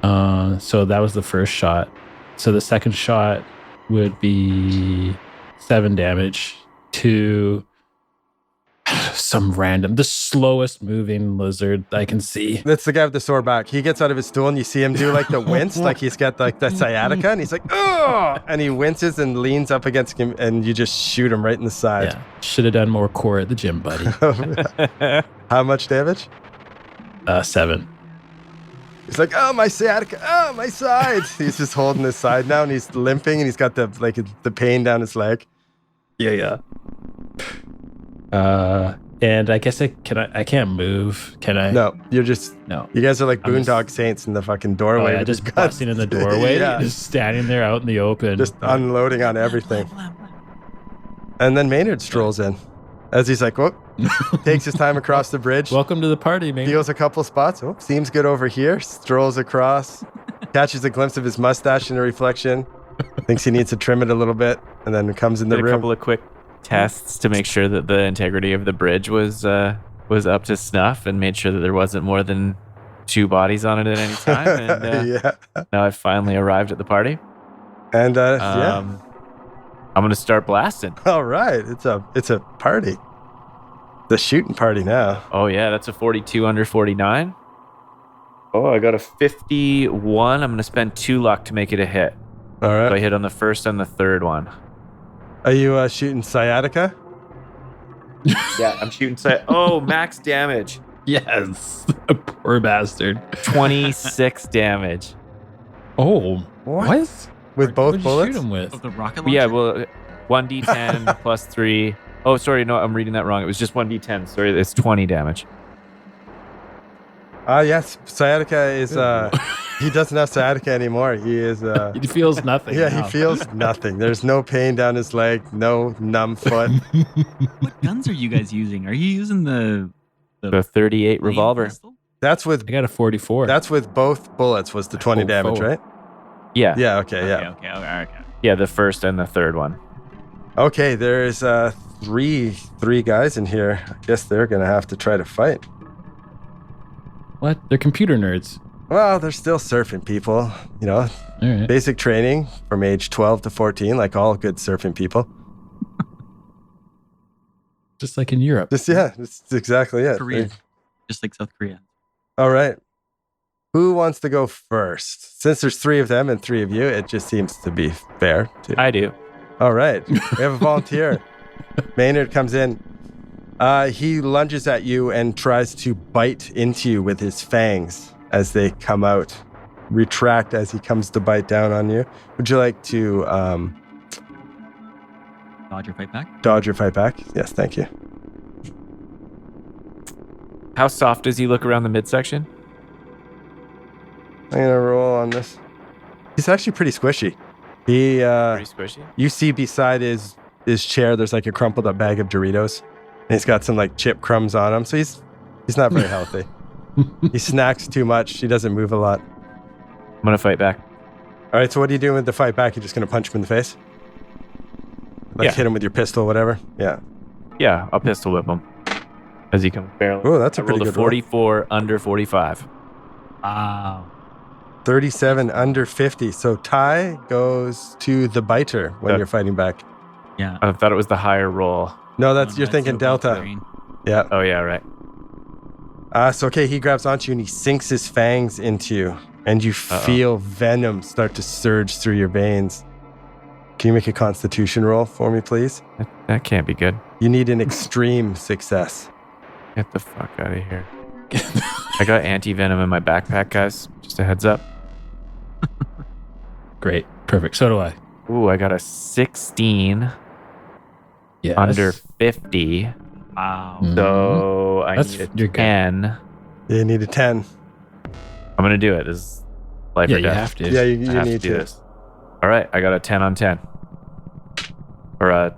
Yeah. So that was the first shot. So the second shot would be 7 damage to the slowest moving lizard I can see. That's the guy with the sore back. He gets out of his stool and you see him do like the wince, like he's got like the sciatica, and he's like, oh, and he winces and leans up against him, and you just shoot him right in the side. Yeah, should have done more core at the gym, buddy. How much damage? 7. He's like, oh, my sciatica, oh, my side. He's just holding his side now, and he's limping, and he's got the pain down his leg. Yeah. And I guess I can't move. Can I? No, you're just no. You guys are like boondock saints in the fucking doorway. Oh, yeah, just busting in the doorway, yeah. Just standing there out in the open, just unloading on everything. And then Maynard strolls in, as he's like, whoop, takes his time across the bridge. Welcome to the party, man. Feels a couple spots. Oh, seems good over here. Strolls across, catches a glimpse of his mustache in the reflection. Thinks he needs to trim it a little bit, and then comes in the room. A couple of quick tests to make sure that the integrity of the bridge was up to snuff, and made sure that there wasn't more than 2 bodies on it at any time. And yeah. Now I've finally arrived at the party. And I'm gonna start blasting. All right, it's a party. The shooting party now. Oh yeah, that's a 42 under 49. Oh, I got a 51. I'm gonna spend 2 luck to make it a hit. All right. So I hit on the first and the third one. Are you shooting sciatica? Yeah, I'm shooting oh, max damage. Yes. Poor bastard. 26 damage. Oh, what? With both What'd bullets? You shoot him with? Of the rocket launcher? Yeah, well, 1d10 plus 3. Oh, sorry, no, I'm reading that wrong. It was just 1d10. Sorry, it's 20 damage. Yes, sciatica is, he doesn't have sciatica anymore. He is, He feels nothing. yeah, now. he feels nothing. There's no pain down his leg, no numb foot. What guns are you guys using? Are you using the 38 flame revolver. pistol? That's with I got a 44. that's with both bullets was the 20 damage, forward. right? Yeah. Yeah, okay, yeah. Okay. Yeah, the first and the third one. Okay, there's three guys in here. I guess they're gonna have to try to fight. What? They're computer nerds. Well, they're still surfing people, you know. All right. Basic training from age 12 to 14, like all good surfing people. Just like in Europe. That's exactly it. Korea. Just like South Korea. All right. Who wants to go first? Since there's 3 of them and 3 of you, it just seems to be fair. I do. All right. We have a volunteer. Maynard comes in. He lunges at you and tries to bite into you with his fangs as they come out. Retract as he comes to bite down on you. Would you like to Dodge or fight back? dodge or fight back? Yes, thank you. How soft does he look around the midsection? I'm going to roll on this. He's actually pretty squishy. He, Pretty squishy. you see beside his chair, there's like a crumpled up bag of Doritos. And he's got some like chip crumbs on him. So he's not very healthy. He snacks too much. He doesn't move a lot. I'm going to fight back. All right, so what are you doing with the fight back? You're just going to punch him in the face? Like Yeah. hit him with your pistol, whatever? Yeah. Yeah, I'll pistol whip him as he comes barreling. Oh, that's a I pretty rolled good roll. 44 under 45. Wow. 37 under 50. So tie goes to the biter when Yeah. you're fighting back. Yeah. I thought it was the higher roll. No, that's Oh, you're thinking so delta. green. Yeah. Oh, yeah, right. So okay, he grabs onto you and he sinks his fangs into you, and you feel venom start to surge through your veins. Can you make a Constitution roll for me, please? That can't be good. You need an extreme success. Get the fuck out of here. I got anti-venom in my backpack, guys. Just a heads up. Great. Perfect. So do I. Ooh, I got a 16. Yes. under 50. Wow. So I That's- need a you're good. 10. You need a 10. I'm gonna do it. This is life Yeah, or you death. have to. Yeah, I you have need to do this. All right, I got a 10 on 10. Or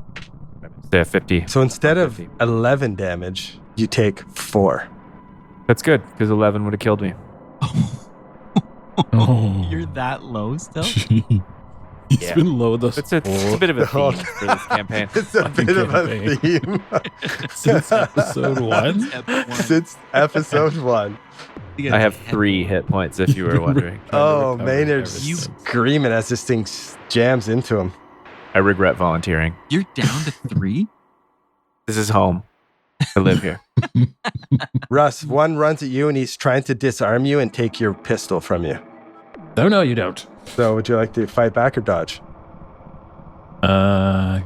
say a 50. So instead of 50. 11 damage, you take 4. That's good because 11 would have killed me. Oh. You're that low still? He's Yeah. been low those It's a bit of a theme for this campaign. It's a Fucking bit of a campaign. theme since episode 1. since episode 1. I have 3 hit points if you were wondering. Oh, Maynard's You screaming as this thing jams into him. I regret volunteering. You're down to 3? This is home. I live here. Russ, one runs at you and he's trying to disarm you and take your pistol from you. No, you don't. So would you like to fight back or dodge? How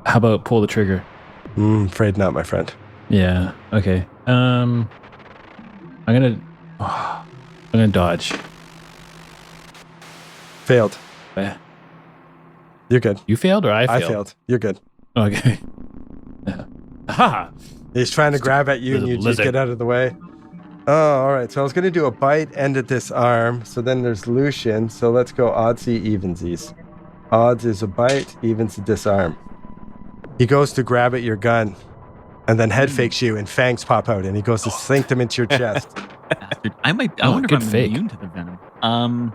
about pull the trigger? Afraid not, my friend. Yeah. Okay. I'm gonna dodge. Failed. Eh. You're good. You failed or I I failed? failed. You're good. Okay. Ha! He's trying to grab at you and you just lizard. get out of the way. Oh, all right. So I was going to do a bite and a disarm. So then there's Lucian. So let's go oddsy, evensies. Odds is a bite, evens a disarm. He goes to grab at your gun and then head fakes you and fangs pop out and he goes to sink them into your chest. Bastard. I Oh, wonder if good I'm fake. immune to the venom.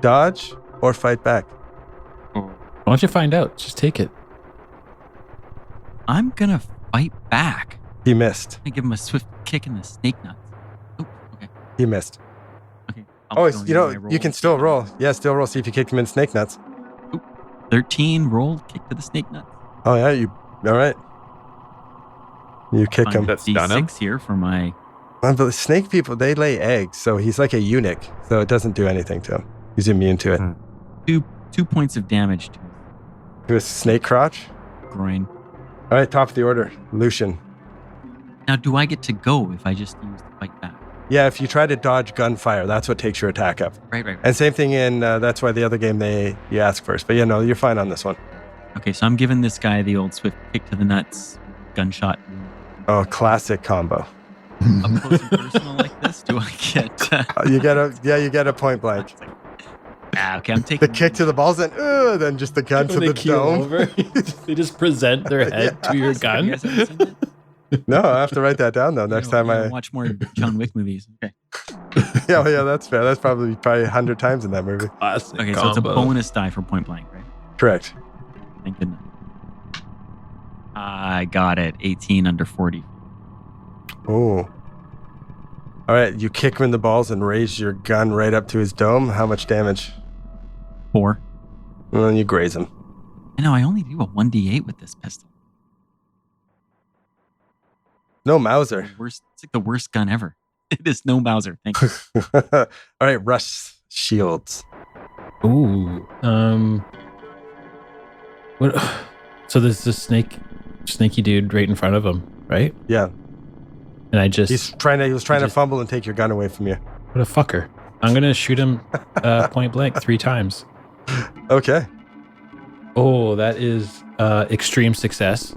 Dodge or fight back? Why don't you find out? Just take it. I'm gonna fight back. He missed. I give him a swift kick in the snake nuts. Oh, okay. He missed. Okay. Oh, still you know, use my you can roll. still roll. Yeah, still roll. See if you kicked him in snake nuts. 13 rolled, kick to the snake nuts. Oh, yeah. You all right? You kick him. That's done him. D6 here for my. But the snake people, they lay eggs. So he's like a eunuch. So it doesn't do anything to him. He's immune to it. Hmm. 2 points of damage to To his snake crotch. his groin. All right, top of the order. Lucian. Now, do I get to go if I just use the fight back? Yeah, if you try to dodge gunfire, that's what takes your attack up. Right. And same thing in, that's why the other game you ask first. But yeah, no, you're fine on this one. Okay, so I'm giving this guy the old swift kick to the nuts, gunshot. Oh, classic combo. Up close and personal like this, do I get? You get a point blank. Okay, I'm taking The kick to the balls and then just the gun to When the they keel dome. over, they just present their head to your You gun. guys ever seen that? No, I have to write that down though. Next time I I watch more John Wick movies. Okay. yeah, that's fair. That's probably 100 times in that movie. Classic Okay, so it's a combo. bonus die for point blank, right? Correct. Thank goodness. I got it. 18 under 40. Oh. All right, you kick him in the balls and raise your gun right up to his dome. How much damage? 4. And then you graze him. I know, I only do a 1d8 with this pistol. No Mauser. It's like the worst gun ever. It is no Bowser. Thank you. All right, rush shields. Ooh. What? So there's this snaky dude right in front of him, right? Yeah, And I just he was trying to just- fumble and take your gun away from you. what a fucker. I'm gonna shoot him point blank 3 times. Okay. Oh, that is extreme success.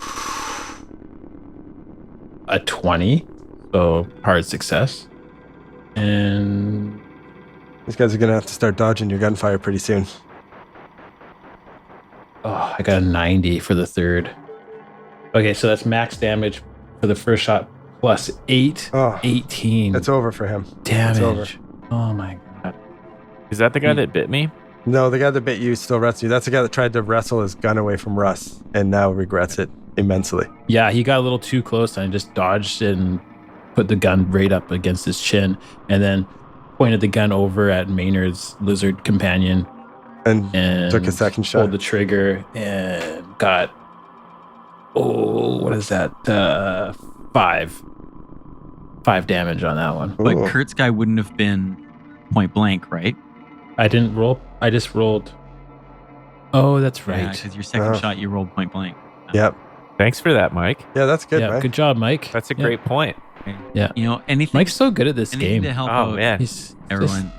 A 20, so hard success. And These guys are gonna have to start dodging your gunfire pretty soon. oh, I got a 90 for the third. Okay, so that's max damage for the first shot plus 8, Oh, 18 it's over for him. damage. Oh my god. Is that the guy that bit me? No, the guy that bit you still wrestles you. That's the guy that tried to wrestle his gun away from Russ and now regrets it immensely. Yeah, he got a little too close and I just dodged and put the gun right up against his chin and then pointed the gun over at Maynard's lizard companion And and took a second shot. pulled the trigger and got what is that? 5 damage on that one. But Ooh. Kurt's guy wouldn't have been point blank, right? I didn't roll. I just rolled. Oh, that's right. Because your second Oh. shot, you rolled point blank. Yep. Thanks for that, Mike. Yeah, that's good, yeah, man. good job, Mike. That's a Yeah. great point. Yeah. You know, anything, Mike's so good at this anything game. to help Oh out man, He's everyone.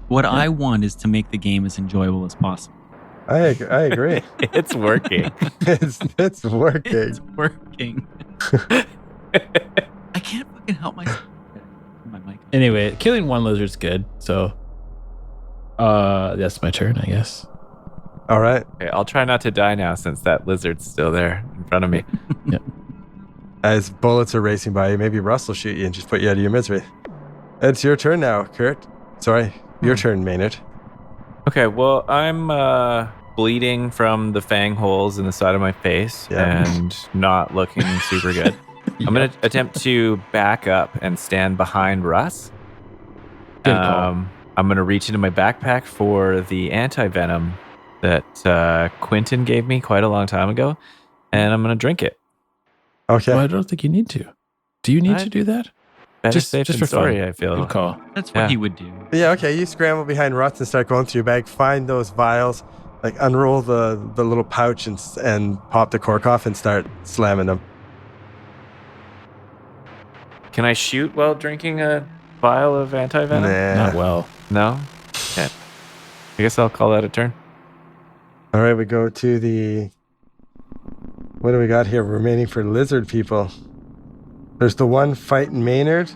What I want is to make the game as enjoyable as possible. I agree. It's working. It's working. It's working. I can't fucking help myself. My mic. Anyway, killing one lizard's good. So, that's my turn, I guess. All right. Okay, I'll try not to die now since that lizard's still there in front of me. As bullets are racing by you, maybe Russ will shoot you and just put you out of your misery. It's your turn now, Kurt. Sorry, your turn, Maynard. Okay, well, I'm bleeding from the fang holes in the side of my face and not looking super good. I'm going to attempt to back up and stand behind Russ. Good call. I'm going to reach into my backpack for the anti-venom that Quentin gave me quite a long time ago, and I'm going to drink it. Okay. Well, I don't think you need to. Do you need to do that? Better safe than for sorry, fun. I feel. Good call. That's what he would do. Yeah, okay. You scramble behind Russ and start going through your bag, find those vials, like unroll the little pouch and pop the cork off and start slamming them. Can I shoot while drinking a vial of anti-venom? Not well. No? Okay. I guess I'll call that a turn. All right, we go to the... What do we got here remaining for lizard people? There's the one fighting Maynard.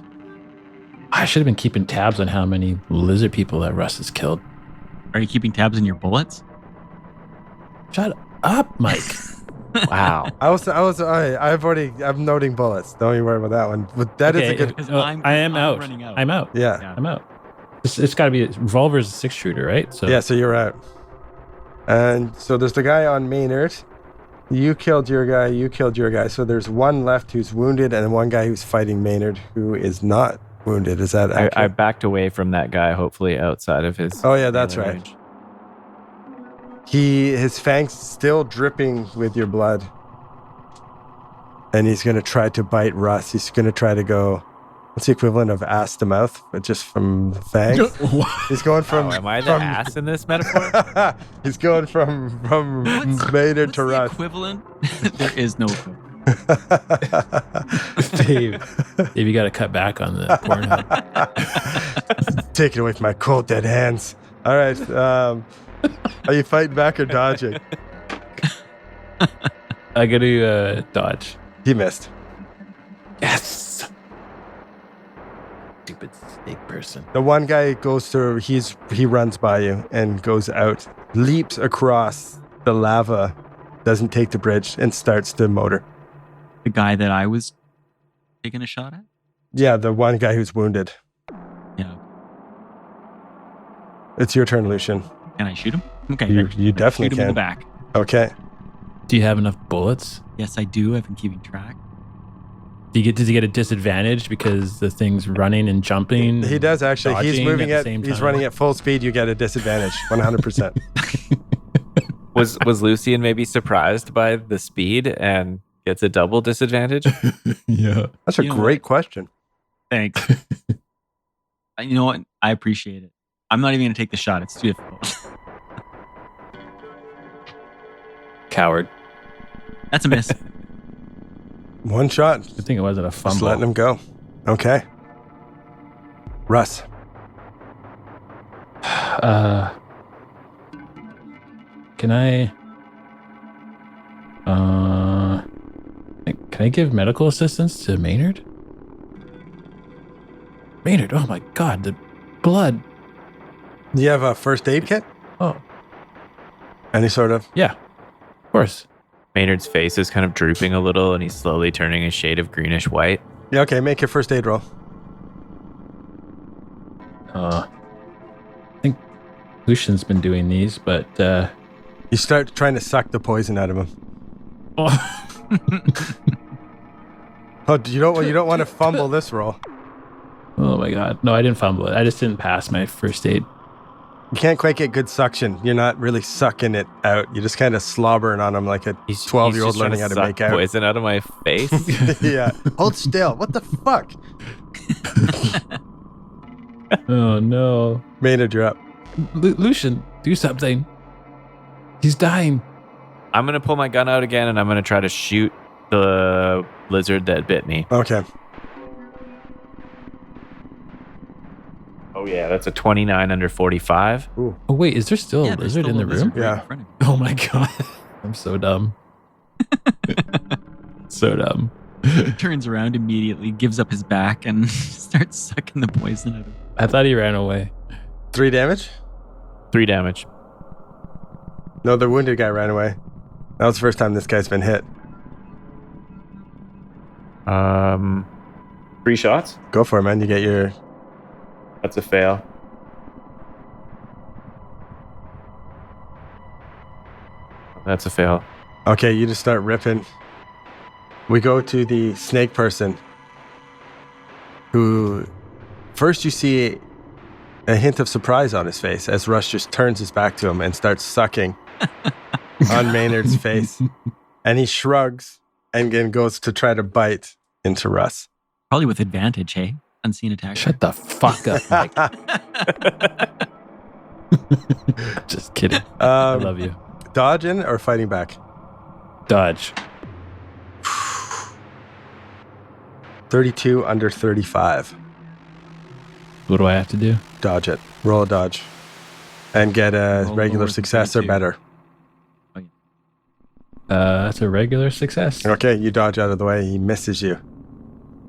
I should have been keeping tabs on how many lizard people that Russ has killed. Are you keeping tabs on your bullets? Shut up, Mike. Wow. I'm noting bullets. Don't you worry about that one. But that is a good... Because I'm out. running out. I'm out. Yeah. I'm out. It's got to be... Revolver's a 6-shooter, right? So Yeah, so you're out. And so there's the guy on Maynard. You killed your guy. So there's one left who's wounded and one guy who's fighting Maynard who is not wounded. Is that accurate? I backed away from that guy, hopefully outside of his... Oh, yeah, that's melee right. range. His fangs still dripping with your blood. And he's going to try to bite Russ. He's going to try to go... What's the equivalent of ass to mouth, but just from the fangs? He's going from... Oh, am I the ass in this metaphor? He's going from Maynard to What's the Russ. equivalent? There is no equivalent. Dave, you got to cut back on the Pornhub. Take it away from my cold, dead hands. All right. Are you fighting back or dodging? I got to dodge. He missed. Yes. Stupid snake person. The one guy goes through, he runs by you and goes out, leaps across the lava, doesn't take the bridge, and starts the motor. The guy that I was taking a shot at? Yeah, the one guy who's wounded. Yeah. It's your turn, Lucian. Can I shoot him? Okay. You definitely shoot him in can. the back. Okay. Do you have enough bullets? Yes, I do. I've been keeping track. Does he get a disadvantage because the thing's running and jumping? He does actually. He's dodging moving at the at same he's time? running at full speed. You get a disadvantage, 100%. Was Lucian maybe surprised by the speed and gets a double disadvantage? Yeah. That's a You know great question. Thanks. You know what? I appreciate it. I'm not even going to take the shot. It's too difficult. Coward. That's a miss. One shot. Good thing it wasn't a Just fumble. letting him go. Okay. Russ. Can I give medical assistance to Maynard? Maynard, oh my god, the blood. Do you have a first aid kit? Oh, Any sort of? yeah. Of course. Maynard's face is kind of drooping a little and he's slowly turning a shade of greenish white. Yeah, okay. Make your first aid roll. I think Lucian's been doing these, but You start trying to suck the poison out of him. Oh, you don't want to fumble this roll. oh my god. No, I didn't fumble it. I just didn't pass my first aid. You can't quite get good suction. You're not really sucking it out. You're just kind of slobbering on him like a 12-year-old He's learning just how to trying make suck out. poison out of my face. Yeah. Hold still. What the fuck? Oh no. Maynard, you're up. Lucian, do something. He's dying. I'm going to pull my gun out again and I'm going to try to shoot the lizard that bit me. Okay. Oh yeah, that's a 29 under 45. Ooh. Oh wait, is there still a there's lizard still in a the lizard room? right Yeah. in front of you. Oh my god, I'm so dumb. So dumb. He turns around immediately, gives up his back, and starts sucking the poison out of him. I thought he ran away. 3 damage? 3 damage. No, the wounded guy ran away. That was the first time this guy's been hit. 3 shots. Go for it, man. You get your... That's a fail. That's a fail. Okay, you just start ripping. We go to the snake person who... First you see a hint of surprise on his face as Russ just turns his back to him and starts sucking on Maynard's face. And he shrugs and then goes to try to bite into Russ. Probably with advantage, hey? Unseen attack. Shut the fuck up, Mike. Just kidding. I love you. Dodging or fighting back? Dodge. 32 under 35. What do I have to do? Dodge it. Roll a dodge. And get a Roll regular lower than success or 32. better. That's a regular success. Okay, you dodge out of the way. He misses you.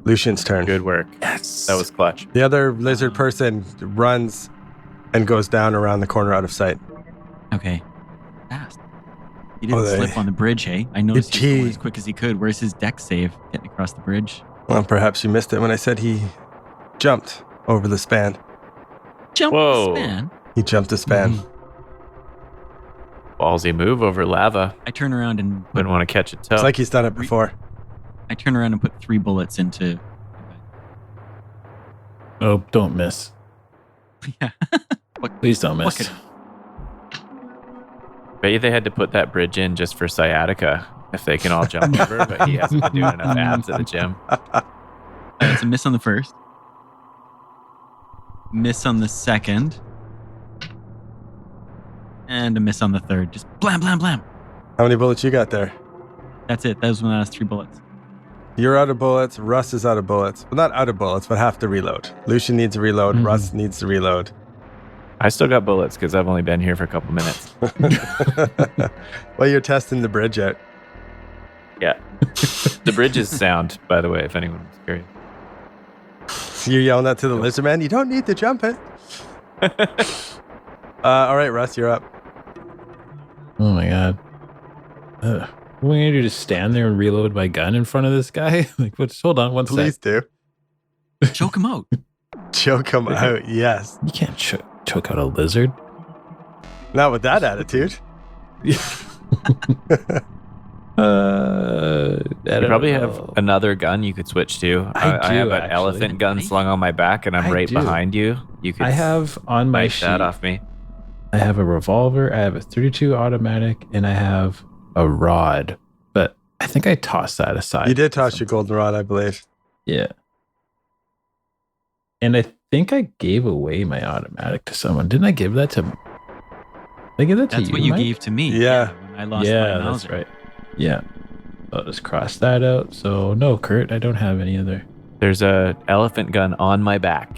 Lucian's turn. Good work. Yes. That was clutch. The other lizard person runs and goes down around the corner out of sight. Okay. Fast. He didn't Oh, they- slip on the bridge, hey? I noticed he was going Gee. as quick as he could. Where's his deck save getting across the bridge? Well, perhaps you missed it when I said he jumped over the span. Jump Whoa. span. He jumped the span. Ballsy move over lava. I turn around and Wouldn't want to catch a toe. It's like he's done it before. I turn around and put 3 bullets into. Oh, don't miss. Yeah. Please don't Look miss. at Bet you they had to put that bridge in just for sciatica if they can all jump over, but he hasn't been doing enough abs at the gym. It's a miss on the first. Miss on the second. And a miss on the third. Just blam, blam, blam. How many bullets you got there? That's it. That was when I was 3 bullets. You're out of bullets. Russ is out of bullets. Well, not out of bullets, but have to reload. Lucian needs to reload. Russ needs to reload. I still got bullets because I've only been here for a couple minutes. Well, you're testing the bridge out. Yeah. The bridge is sound, by the way, if anyone was curious. You're yelling that to the lizard man. You don't need to jump it. All right, Russ, you're up. Oh my god. What am I gonna do? Just stand there and reload my gun in front of this guy? Like, hold on one Please sec. do. Choke him out. Choke him out. Yes. You can't choke out a lizard. Not with that attitude. You probably have another gun you could switch to. I I have do, an actually. elephant gun slung on my back, and I'm I right do. behind you. You could I have on my snipe sheet. that off me. I have a revolver. I have a 32 automatic, and I have a rod. But I think I tossed that aside. You did toss your golden rod, I believe. Yeah. And I think I gave away my automatic to someone. Didn't I give that to? Did I give that to you? That's what you Mike? gave to me. Yeah. When I lost Yeah, my that's Mauser. right. Yeah. I'll just cross that out. So no, Kurt, I don't have any other. There's a elephant gun on my back.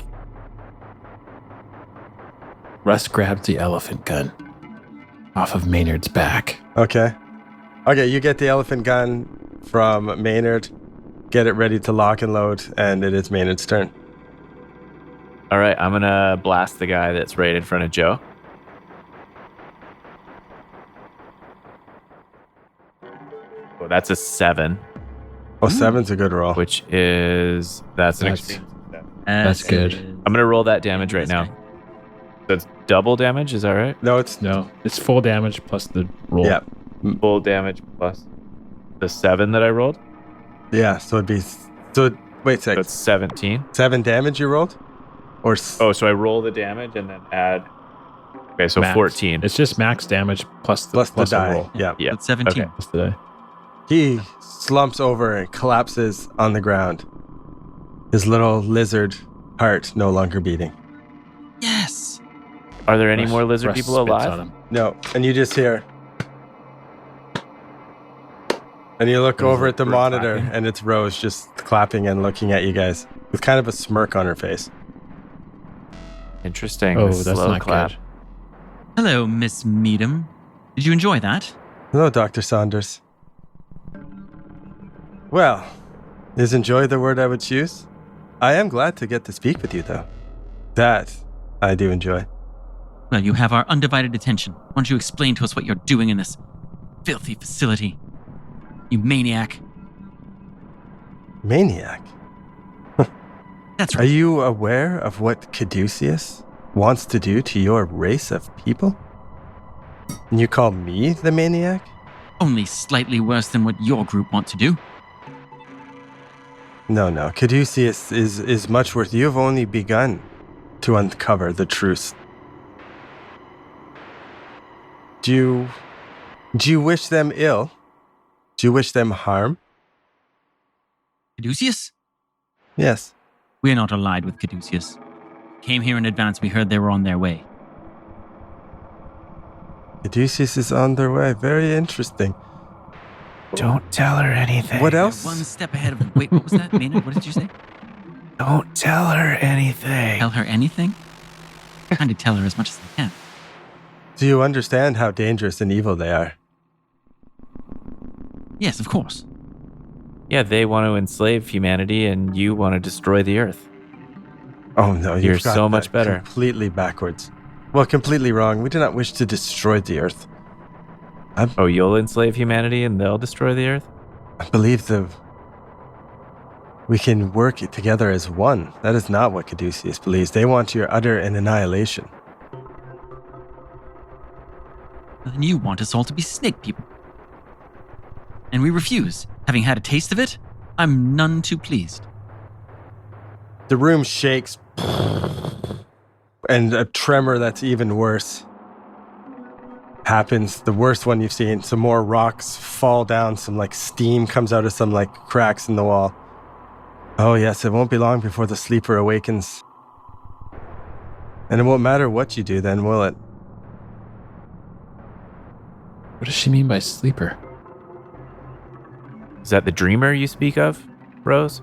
Russ grabbed the elephant gun off of Maynard's back. Okay. Okay, you get the elephant gun from Maynard. Get it ready to lock and load, and it is Maynard's turn. All right, I'm gonna blast the guy that's right in front of Joe. Oh, that's a 7, Oh, 7's a good roll. which is that's an That's- extreme success. That's good. I'm gonna roll that damage right now. That's double damage. Is that right? No, it's No, it's full damage plus the roll. yeah, Full damage plus the 7 that I rolled. yeah. So it'd be wait a So sec. it's 17. 7 damage you rolled, or Oh, so I roll the damage and then add. Okay, so Max. 14. It's just max damage plus the, plus the die. roll. Yeah. Yeah. That's 17. Okay. Plus the die. He slumps over and collapses on the ground. His little lizard heart no longer beating. Yes. Are there any Russ- more lizard Russ people spits alive? on him. No, and you just hear. And you look What is over it, at the bird monitor, clapping? and it's Rose just clapping and looking at you guys with kind of a smirk on her face. Interesting. Oh, the that's slow not clap. good. Hello, Miss Meadham. Did you enjoy that? Hello, Dr. Saunders. Well, is enjoy the word I would choose? I am glad to get to speak with you, though. That I do enjoy. Well, you have our undivided attention. Why don't you explain to us what you're doing in this filthy facility? You maniac. Maniac? That's Are right. you aware of what Caduceus wants to do to your race of people? And you call me the maniac? Only slightly worse than what your group want to do. No. Caduceus is much worse. You've only begun to uncover the truth. Do you wish them ill? Do you wish them harm? Caduceus? Yes. We're not allied with Caduceus. Came here in advance. We heard they were on their way. Caduceus is on their way. Very interesting. Don't tell her anything. What They're else? one step ahead of... Wait, what was that, Maynard? What did you say? Don't tell her anything. Tell her anything? I'm trying to tell her as much as I can. Do you understand how dangerous and evil they are? Yes, of course. Yeah, they want to enslave humanity and you want to destroy the earth. Oh no, You're you've got so much that better. Completely backwards. Well, completely wrong. We do not wish to destroy the earth. Oh, you'll enslave humanity and they'll destroy the earth? I believe we can work together as one. That is not what Caduceus believes. They want your utter annihilation. Then you want us all to be snake people. And we refuse. Having had a taste of it, I'm none too pleased. The room shakes, and a tremor that's even worse happens. The worst one you've seen. Some more rocks fall down. Some steam comes out of some cracks in the wall. Oh yes, it won't be long before the sleeper awakens. And it won't matter what you do then, will it? What does she mean by sleeper? Is that the dreamer you speak of, Rose?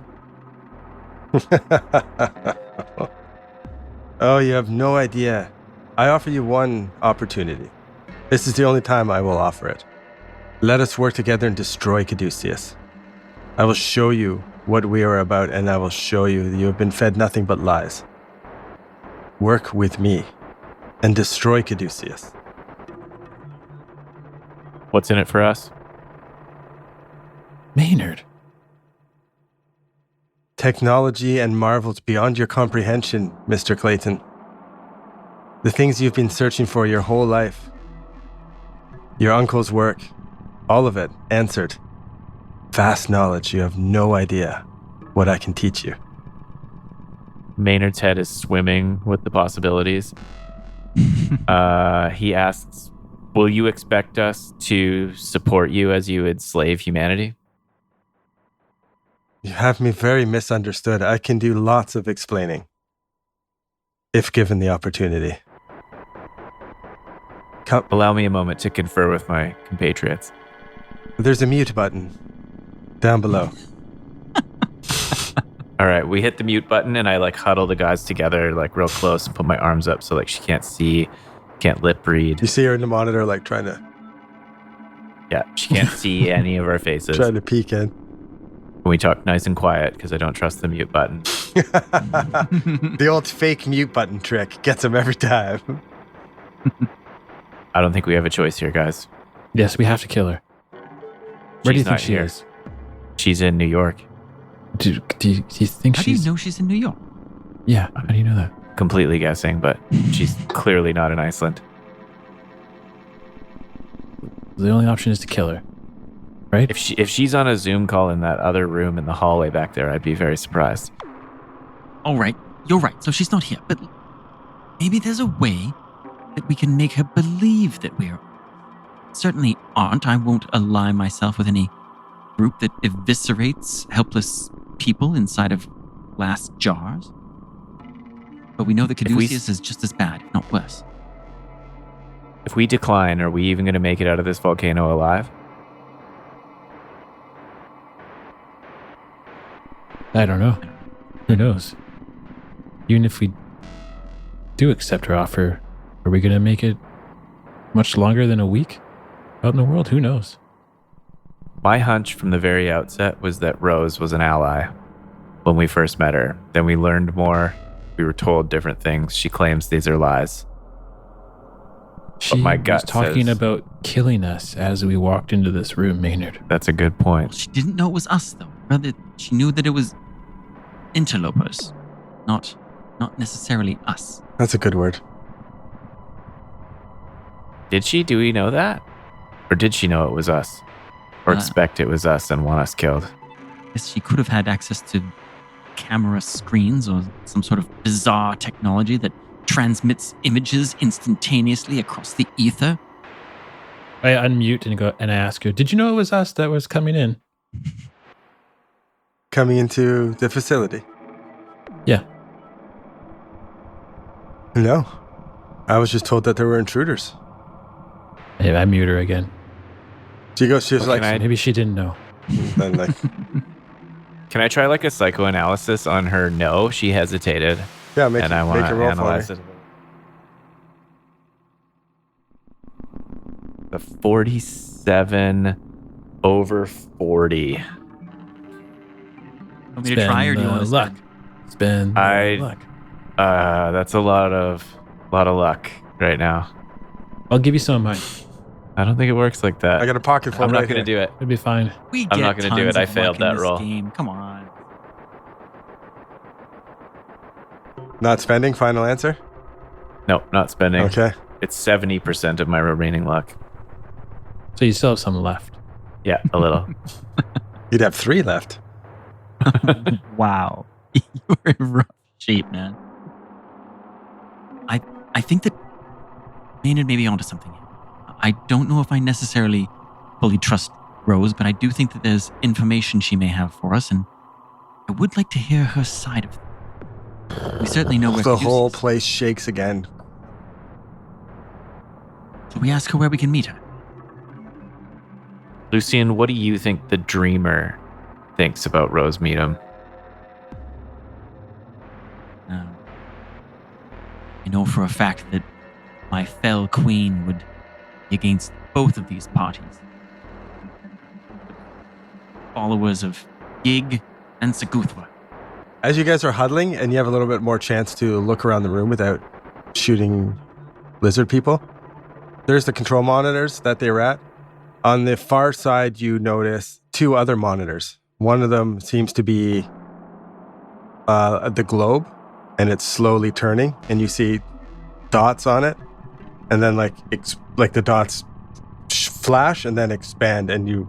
Oh, you have no idea. I offer you one opportunity. This is the only time I will offer it. Let us work together and destroy Caduceus. I will show you what we are about, and I will show you that you have been fed nothing but lies. Work with me and destroy Caduceus. What's in it for us? Maynard. Technology and marvels beyond your comprehension, Mr. Clayton. The things you've been searching for your whole life. Your uncle's work. All of it answered. Vast knowledge. You have no idea what I can teach you. Maynard's head is swimming with the possibilities. He asks, will you expect us to support you as you enslave humanity? You have me very misunderstood. I can do lots of explaining, if given the opportunity. Come, Allow me a moment to confer with my compatriots. there's a mute button down below. All right, we hit the mute button and I huddle the guys together real close and put my arms up so she can't see, can't lip read. You see her in the monitor trying to She can't see any of our faces. peek in. We talk nice and quiet because I don't trust the mute button. The old fake mute button trick gets him every time. I don't think we have a choice here, guys. Yes, we have to kill her. Where do you She's think not she here. is? She's in New York. Do you think How do you she's... know she's in New York? Yeah, how do you know that? Completely guessing, but she's clearly not in Iceland. The only option is to kill her, right? If she's on a Zoom call in that other room in the hallway back there, I'd be very surprised. All right, you're right. So she's not here. But maybe there's a way that we can make her believe that we're certainly aren't. I won't ally myself with any group that eviscerates helpless people inside of glass jars. But we know that Caduceus is just as bad, if not worse. If we decline, are we even going to make it out of this volcano alive? I don't know. Who knows? Even if we do accept her offer, are we going to make it much longer than a week out in the world? Who knows? My hunch from the very outset was that Rose was an ally when we first met her. Then we learned more. We were told different things. She claims these are lies. She my was gut talking says- about killing us as we walked into this room, Maynard. That's a good Well, point. she didn't know it was us, though. Rather, she knew that it was interlopers, not necessarily us. That's a good word. Did she? Do we know that? Or did she know it was us? Or expect it was us and want us killed? Guess she could have had access to camera screens or some sort of bizarre technology that transmits images instantaneously across the ether. I unmute and I ask her, did you know it was us that was coming in? Coming into the facility. Yeah. No. I was just told that there were intruders. Hey, I mute her again. She was Well, like, can I- Maybe she didn't know. then like, Can I try like a psychoanalysis on her? No, she hesitated. yeah, make, And I make want a to roll for me. analyze it. The 47 over 40. Want me to try, or do you want to luck? Spend the I- luck. That's a lot of luck right now. I'll give you some of mine. I don't think it works like that. I got a pocket full I'm right not going to here. do it. It'll be fine. We I'm get not gonna do tons it. I of failed luck in that this roll. Game. Come on. Not spending, final answer? No, not spending. Okay. It's 70% of my remaining luck. So you still have some left. Yeah, a little. You'd have 3 left. Wow. You're in rough shape, man. I think that Maynard may be onto something. I don't know if I necessarily fully trust Rose, but I do think that there's information she may have for us, and I would like to hear her side of it. We certainly know where The Caduceus whole is. place shakes again. So we ask her where we can meet her. Lucian, what do you think the dreamer thinks about Rose Meadham? I know for a fact that my fell queen would be against both of these parties. Followers of Gig and Saguthwa. As you guys are huddling and you have a little bit more chance to look around the room without shooting lizard people, there's the control monitors that they were at. On the far side, you notice 2 other monitors. One of them seems to be the globe, and it's slowly turning, and you see dots on it, and then like the dots flash and then expand, and you,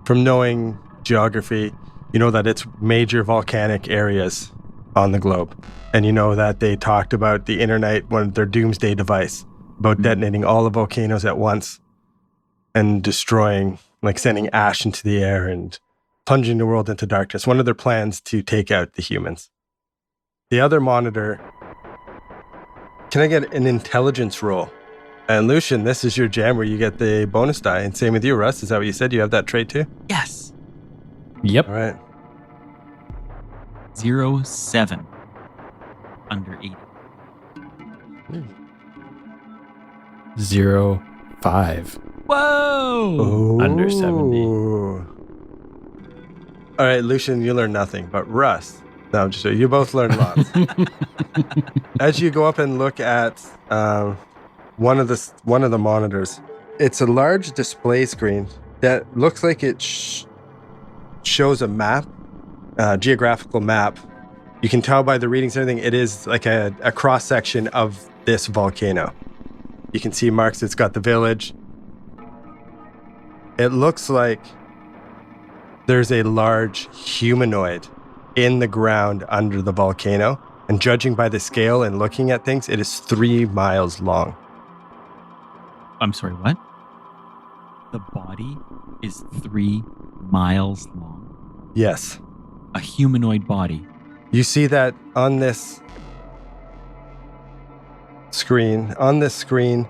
from knowing geography, you know that it's major volcanic areas on the globe, and you know that they talked about the internet, one of their doomsday device, about detonating all the volcanoes at once and destroying, like sending ash into the air and plunging the world into darkness. One of their plans to take out the humans. The other monitor, can I get an intelligence roll? And Lucian, this is your jam where you get the bonus die. And same with you, Russ. Is that what you said? You have that trait too? Yes. Yep. All right. 07. Under 80. 05. Whoa! Under 70. All right, Lucian, you learn nothing. But Russ, no, I'm just you both learn lots. As you go up and look at one of the monitors, it's a large display screen that looks like it shows a map, geographical map. You can tell by the readings and everything, it is like a cross section of this volcano. You can see marks. It's got the village. It looks like there's a large humanoid in the ground under the volcano. And judging by the scale and looking at things, it is 3 miles long. I'm sorry, what? The body is 3 miles long. Yes. A humanoid body. You see that on this screen. On this screen,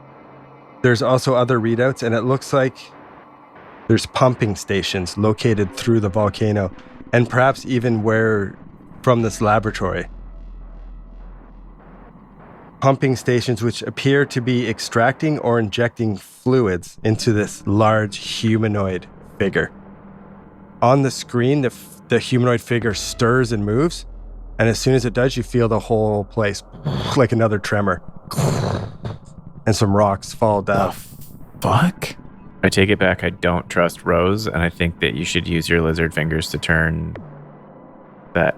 there's also other readouts, and it looks like there's pumping stations located through the volcano, and perhaps even from this laboratory. pumping stations which appear to be extracting or injecting fluids into this large humanoid figure. On the screen, the humanoid figure stirs and moves, and as soon as it does, you feel the whole place like another tremor. And some rocks fall down. Fuck? I take it back. I don't trust Rose, and I think that you should use your lizard fingers to turn that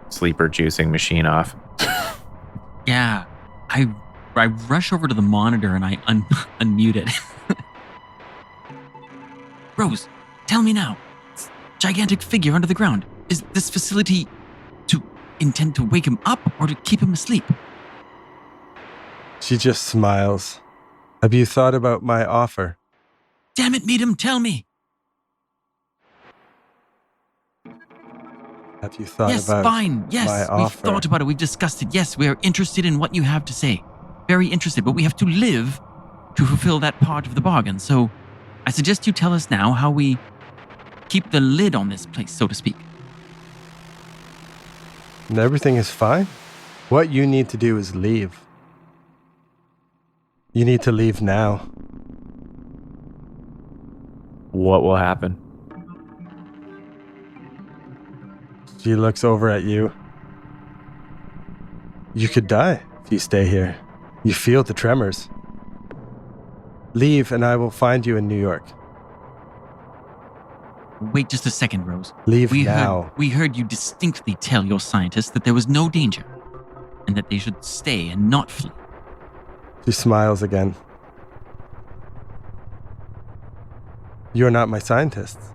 sleeper juicing machine off. Yeah. I rush over to the monitor and I unmute it. Rose, tell me now. This gigantic figure under the ground. Is this facility to intend to wake him up or to keep him asleep? She just smiles. Have you thought about my offer? Damn it, Meadam, tell me. Have you thought Yes, about fine. Yes, my we've offer? thought about it. We've discussed it. Yes, we are interested in what you have to say. Very interested, but we have to live to fulfill that part of the bargain. So I suggest you tell us now how we keep the lid on this place, so to speak. And everything is fine? What you need to do is leave. You need to leave now. What will happen? She looks over at you. You could die if you stay here. You feel the tremors. Leave and I will find you in New York. Wait just a second, Rose. Leave now. We heard you distinctly tell your scientists that there was no danger and that they should stay and not flee. She smiles again. You are not my scientists.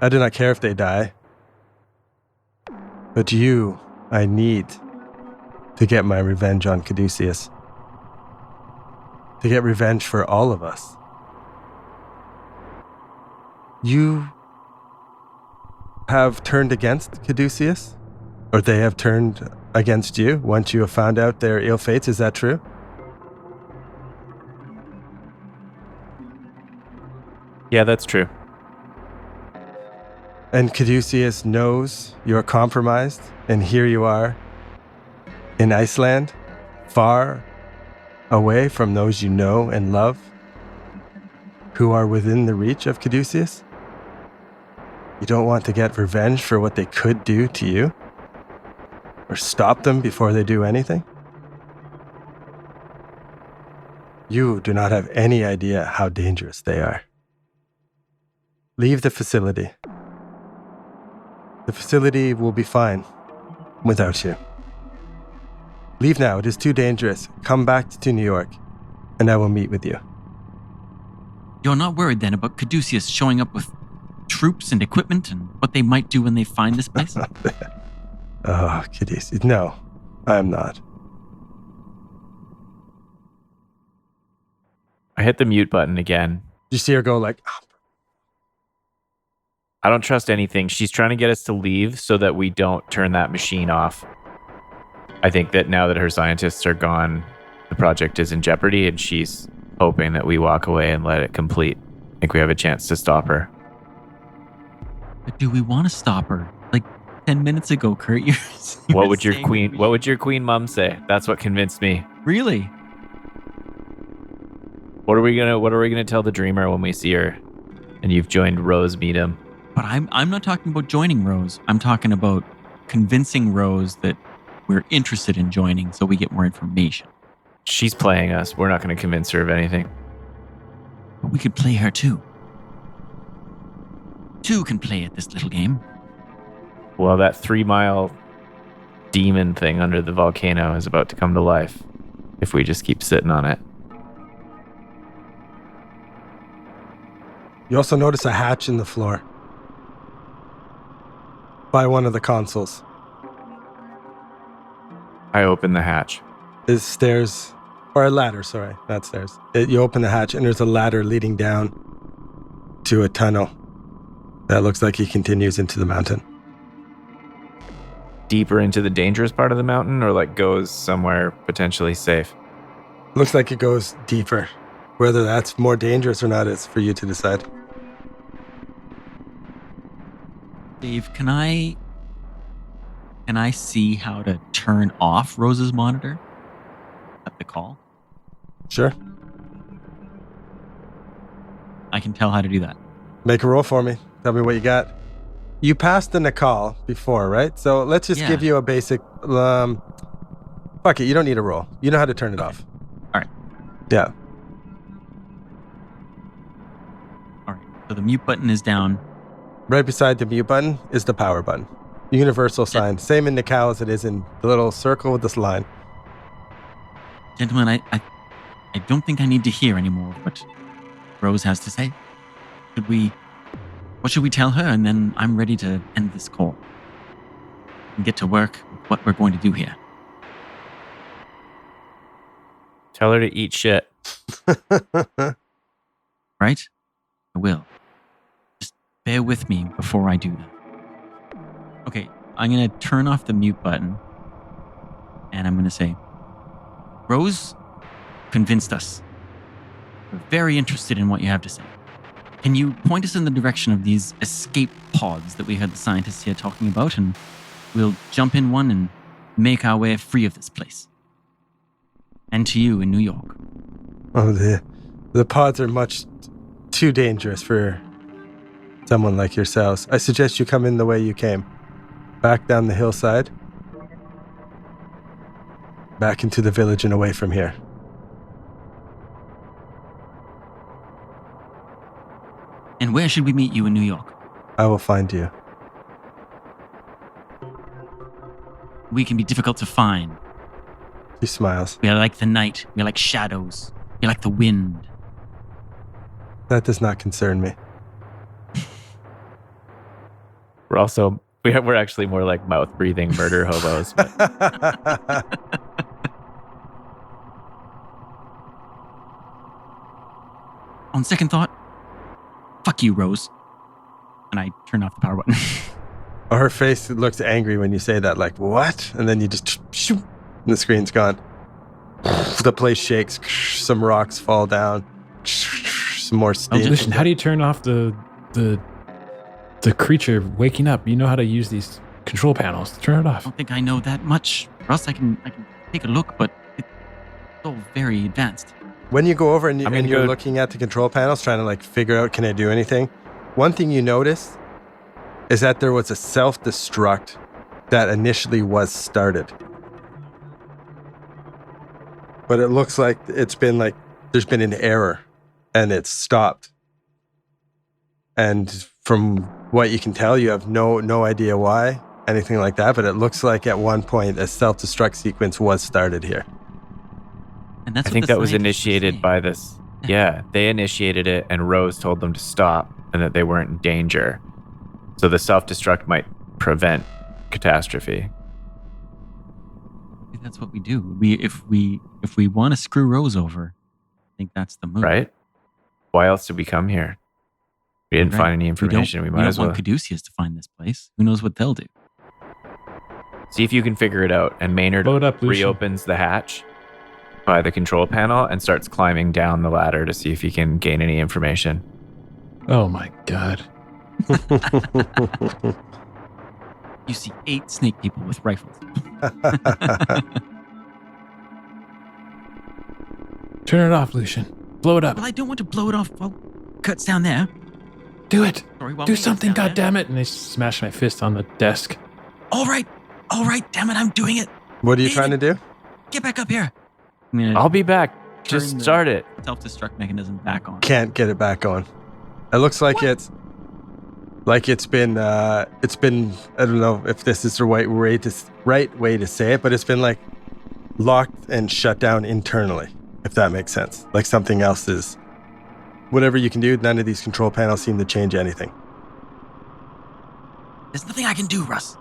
I do not care if they die. But you, I need to get my revenge on Caduceus. To get revenge for all of us. You have turned against Caduceus? Or they have turned against you once you have found out their ill fates? Is that true? Yeah, that's true. And Caduceus knows you're compromised, and here you are in Iceland, far away from those you know and love, who are within the reach of Caduceus. You don't want to get revenge for what they could do to you, or stop them before they do anything. You do not have any idea how dangerous they are. Leave the facility. The facility will be fine without you. Leave now. It is too dangerous. Come back to New York, and I will meet with you. You're not worried then about Caduceus showing up with troops and equipment and what they might do when they find this place? Oh, Caduceus. No, I'm not. I hit the mute button again. You see her go like, I don't trust anything. She's trying to get us to leave so that we don't turn that machine off. I think that now that her scientists are gone, the project is in jeopardy, and she's hoping that we walk away and let it complete. I think we have a chance to stop her. But do we want to stop her? Like 10 minutes ago, Kurt, you What would your queen mom say? That's what convinced me. Really? What are we gonna tell the dreamer when we see her and you've joined Rose Meadam? But I'm not talking about joining Rose. I'm talking about convincing Rose that we're interested in joining so we get more information. She's playing us. We're not going to convince her of anything. But we could play her too. Two can play at this little game. Well, that 3-mile demon thing under the volcano is about to come to life if we just keep sitting on it. You also notice a hatch in the floor by one of the consoles. I open the hatch. Is stairs, or a ladder, sorry, not stairs. You open the hatch and there's a ladder leading down to a tunnel that looks like it continues into the mountain. Deeper into the dangerous part of the mountain, or like goes somewhere potentially safe? Looks like it goes deeper. Whether that's more dangerous or not is for you to decide. Dave, can I Can I see how to turn off Rose's monitor at the call? Sure. I can tell how to do that. Make a roll for me. Tell me what you got. You passed the Nakal before, right? So let's just give you a basic... fuck it, you don't need a roll. You know how to turn it off. All right. Yeah. All right. So the mute button is down. Right beside the mute button is the power button. Universal sign. Same in Nakal as it is in the little circle with this line. Gentlemen, I don't think I need to hear anymore what Rose has to say. What should we tell her? And then I'm ready to end this call and get to work with what we're going to do here. Tell her to eat shit. Right? I will. Just bear with me before I do that. Okay, I'm going to turn off the mute button and I'm going to say, Rose convinced us. We're very interested in what you have to say. Can you point us in the direction of these escape pods that we heard the scientists here talking about, and we'll jump in one and make our way free of this place? And to you in New York. Oh, the pods are much too dangerous for someone like yourselves. I suggest you come in the way you came. Back down the hillside. Back into the village and away from here. And where should we meet you in New York? I will find you. We can be difficult to find. She smiles. We are like the night. We are like shadows. We are like the wind. That does not concern me. We're actually more like mouth-breathing murder hobos. But on second thought, fuck you, Rose. And I turn off the power button. Her face looks angry when you say that, like, what? And then you just, shoop, and the screen's gone. The place shakes. Some rocks fall down. Some more steam. Listen, how do you turn off the creature waking up? You know how to use these control panels. Turn it I off. don't think I know that much. Russ, I can take a look, but it's all very advanced. When you go over and I'm gonna you're go- looking at the control panels, trying to like figure out, can I do anything? One thing you notice is that there was a self-destruct that initially was started. But it looks like it's been like, there's been an error and it's stopped. And from what you can tell, you have no idea why, anything like that. But it looks like at one point a self-destruct sequence was started here. And that's I what think the that was scientists were initiated saying. by this. Yeah, they initiated it, and Rose told them to stop and that they weren't in danger. So the self-destruct might prevent catastrophe. Maybe that's what we do. If we want to screw Rose over, I think that's the move. Right? Why else did we come here? We didn't Right. find any information. We might as well want Caduceus to find this place. Who knows what they'll do? see if you can figure it out. And Maynard Blow it up, Lucian. reopens the hatch by the control panel and starts climbing down the ladder to see if he can gain any information. Oh my god. You see 8 snake people with rifles. Turn it off, Lucian. Blow it up. Well, I don't want to blow it off while Kurt's down there. Do it. Sorry, while Do Maynard's something, down there. goddammit. And I smash my fist on the desk. All right, damn it, I'm doing it. What are you trying to do? Get back up here. I'm gonna I'll be back. turn Just the start it. self-destruct mechanism back on. Can't get it back on. It looks like it's been I don't know if this is the right way to say it, but it's been like locked and shut down internally, if that makes sense. Like something else is, whatever you can do, none of these control panels seem to change anything. There's nothing I can do, Russ.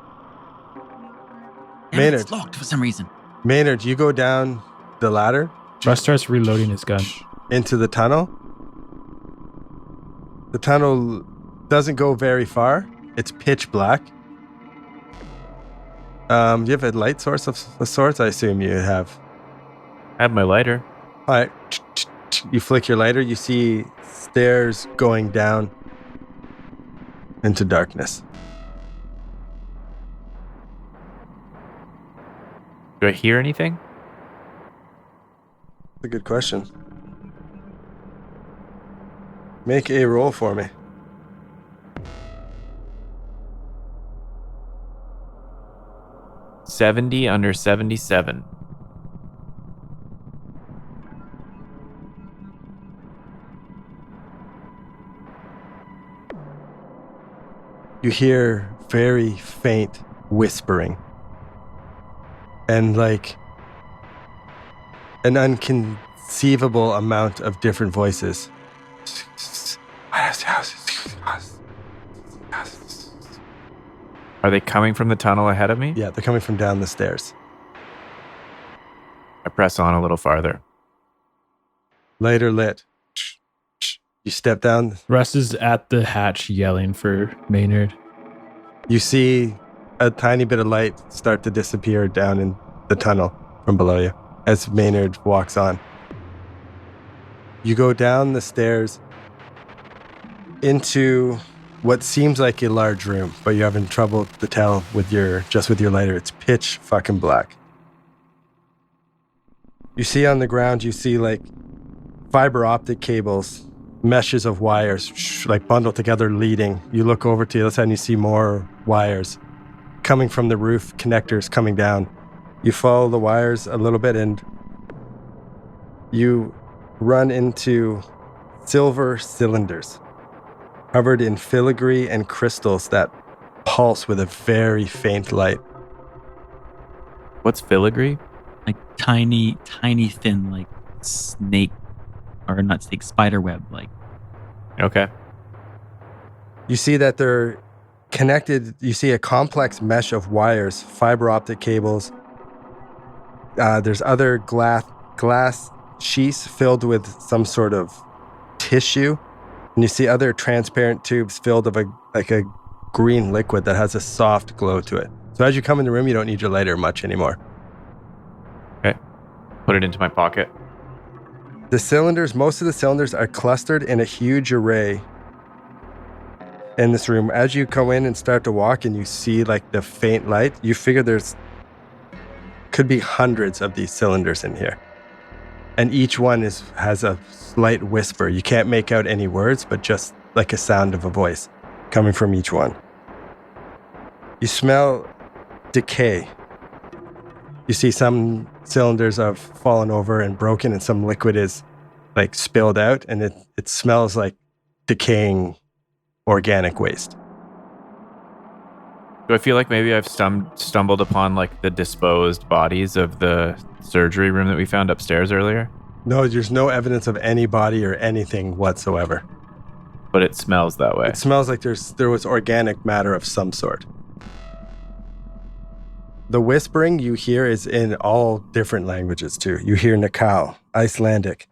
Damn it, Maynard. It's locked for some reason. Maynard, you go down the ladder Russ starts reloading his gun. into the tunnel. The tunnel doesn't go very far. It's pitch black. Do you have a light source of sorts? I assume you have. I have my lighter. All right. You flick your lighter. You see stairs going down into darkness. Do I hear anything? That's a good question. Make a roll for me. $70 under 77. You hear very faint whispering and like an inconceivable amount of different voices. Are they coming from the tunnel ahead of me? Yeah, they're coming from down the stairs. I press on a little farther. Lighter lit. You step down. Russ is at the hatch yelling for Maynard. You see a tiny bit of light start to disappear down in the tunnel from below you as Maynard walks on. You go down the stairs into what seems like a large room, but you're having trouble to tell with your lighter. It's pitch fucking black. You see on the ground, you see like fiber optic cables, meshes of wires, like bundled together leading. You look over to the other side and you see more wires coming from the roof, connectors coming down. You follow the wires a little bit and you run into silver cylinders covered in filigree and crystals that pulse with a very faint light. What's filigree? Like tiny, thin, like snake, or not snake, spider web, like. Okay. You see that they're connected. You see a complex mesh of wires, fiber optic cables. There's other glass sheaths filled with some sort of tissue. And you see other transparent tubes filled of a green liquid that has a soft glow to it. So as you come in the room, you don't need your lighter much anymore. Okay. Put it into my pocket. Most of the cylinders are clustered in a huge array in this room. As you go in and start to walk and you see like the faint light, you figure could be hundreds of these cylinders in here. And each one has a slight whisper. You can't make out any words, but just like a sound of a voice coming from each one. You smell decay. You see some cylinders have fallen over and broken and some liquid is like spilled out and it smells like decaying organic waste. Do I feel like maybe I've stumbled upon like the disposed bodies of the surgery room that we found upstairs earlier? No, there's no evidence of any body or anything whatsoever. But it smells that way. It smells like there was organic matter of some sort. The whispering you hear is in all different languages too. You hear Nakal, Icelandic,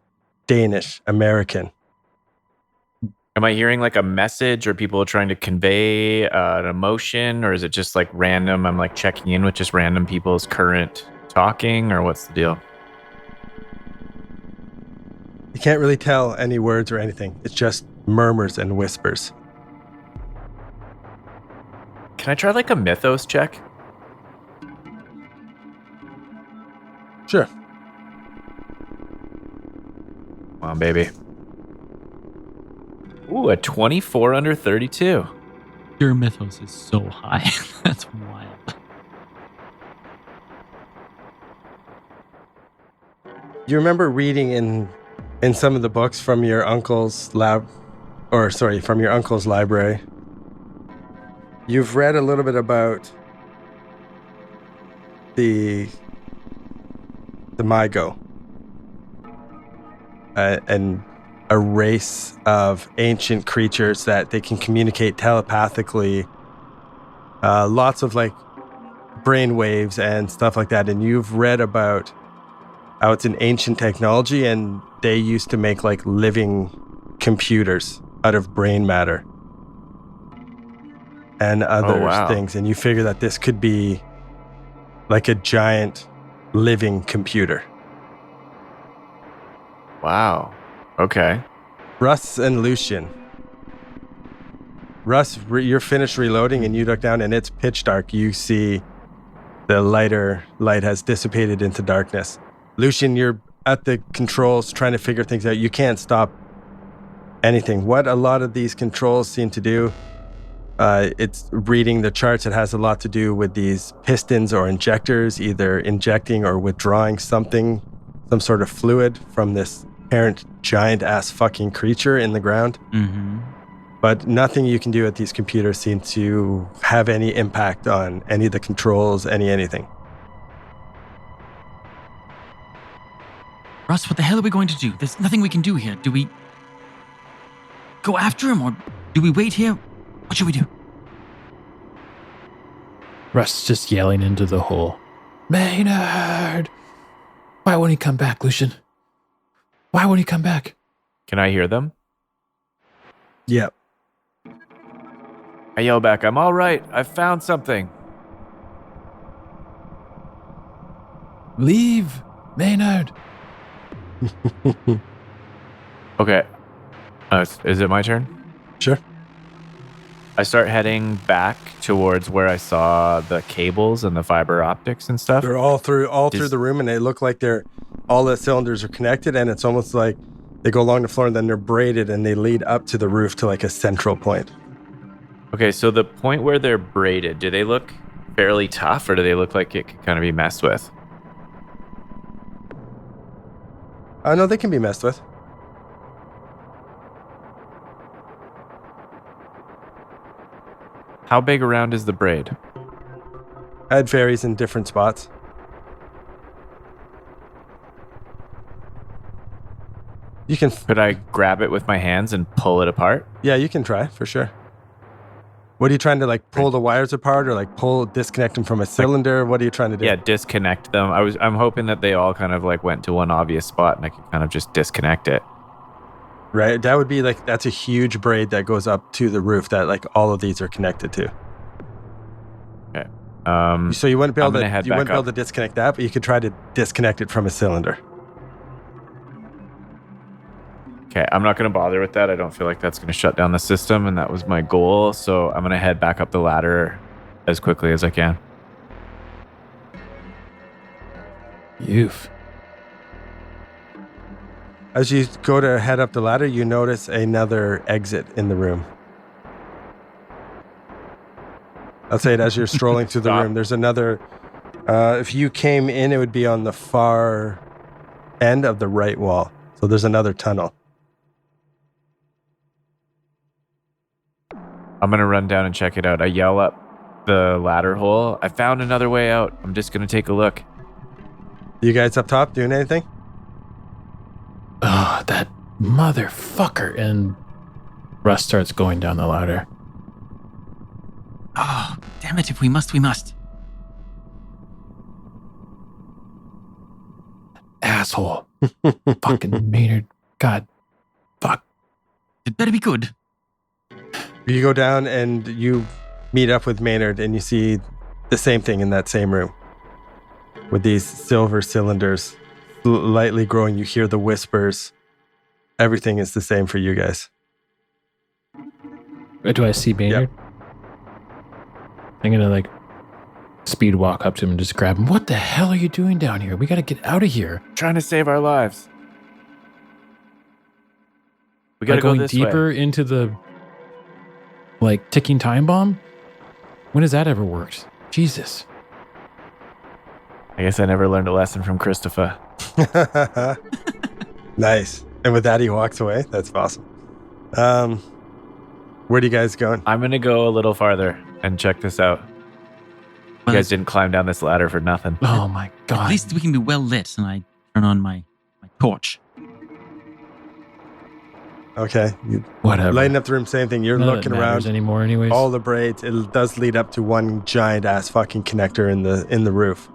Danish, American. Am I hearing like a message or people trying to convey an emotion, or is it just like random? I'm like checking in with just random people's current talking, or what's the deal? You can't really tell any words or anything. It's just murmurs and whispers. Can I try like a mythos check? Sure. Come on, baby. Ooh, a 24 under 32. Your mythos is so high. That's wild. You remember reading in some of the books from your uncle's from your uncle's library. You've read a little bit about the Mygo and a race of ancient creatures that they can communicate telepathically. Lots of like brain waves and stuff like that. And you've read about how it's an ancient technology and they used to make like living computers out of brain matter and other things. And you figure that this could be like a giant living computer. Wow. Okay. Russ and Lucian. Russ, you're finished reloading and you look down and it's pitch dark. You see The lighter light has dissipated into darkness. Lucian, you're at the controls trying to figure things out. You can't stop anything. What a lot of these controls seem to do, it's reading the charts. It has a lot to do with these pistons or injectors, either injecting or withdrawing something, some sort of fluid from this parent giant-ass fucking creature in the ground. Mm-hmm. But nothing you can do at these computers seems to have any impact on any of the controls, anything. Russ, what the hell are we going to do? There's nothing we can do here. Do we go after him or do we wait here? What should we do? Russ just yelling into the hole. Maynard! Why won't he come back, Lucian? Why won't he come back? Can I hear them? Yep. I yell back, I'm all right. I found something. Leave, Maynard. Okay. Is it my turn? Sure. I start heading back towards where I saw the cables and the fiber optics and stuff. They're all through the room, and they look like all the cylinders are connected, and it's almost like they go along the floor and then they're braided and they lead up to the roof to like a central point. Okay, so the point where they're braided, do they look fairly tough or do they look like it could kind of be messed with? No, they can be messed with. How big around is the braid? It varies in different spots. You can... Could I grab it with my hands and pull it apart? Yeah, you can try, for sure. What are you trying to, like, pull the wires apart or, like, disconnect them from a cylinder? What are you trying to do? Yeah, disconnect them. I'm hoping that they all kind of, like, went to one obvious spot and I could kind of just disconnect it. Right, that would be, like, that's a huge braid that goes up to the roof that, like, all of these are connected to. Okay. So you wouldn't be able to to disconnect that, but you could try to disconnect it from a cylinder. Okay, I'm not going to bother with that. I don't feel like that's going to shut down the system, and that was my goal. So I'm going to head back up the ladder as quickly as I can. Oof. As you go to head up the ladder, you notice another exit in the room. I'll say it as you're strolling through the room. There's another... if you came in, it would be on the far end of the right wall. So there's another tunnel. I'm going to run down and check it out. I yell up the ladder hole. I found another way out. I'm just going to take a look. You guys up top doing anything? Oh, that motherfucker. And Russ starts going down the ladder. Oh, damn it. If we must, we must. Asshole. Fucking Maynard. God. Fuck. It better be good. You go down and you meet up with Maynard and you see the same thing in that same room. With these silver cylinders lightly growing, you hear the whispers. Everything is the same for you guys. Do I see Maynard? Yep. I'm going to like speed walk up to him and just grab him. What the hell are you doing down here? We got to get out of here. Trying to save our lives. We got to go going this deeper way. into the like ticking time bomb? When has that ever worked? Jesus. I guess I never learned a lesson from Christopher. Nice. And with that, he walks away. That's awesome. Where do you guys going? I'm going to go a little farther and check this out. You guys didn't climb down this ladder for nothing. Oh my God. At least we can be well lit, and I turn on my torch. Okay. You Whatever. lighting up the room, same thing. You're None of looking it matters around. anymore anyways. All the braids. It does lead up to one giant ass fucking connector in the roof.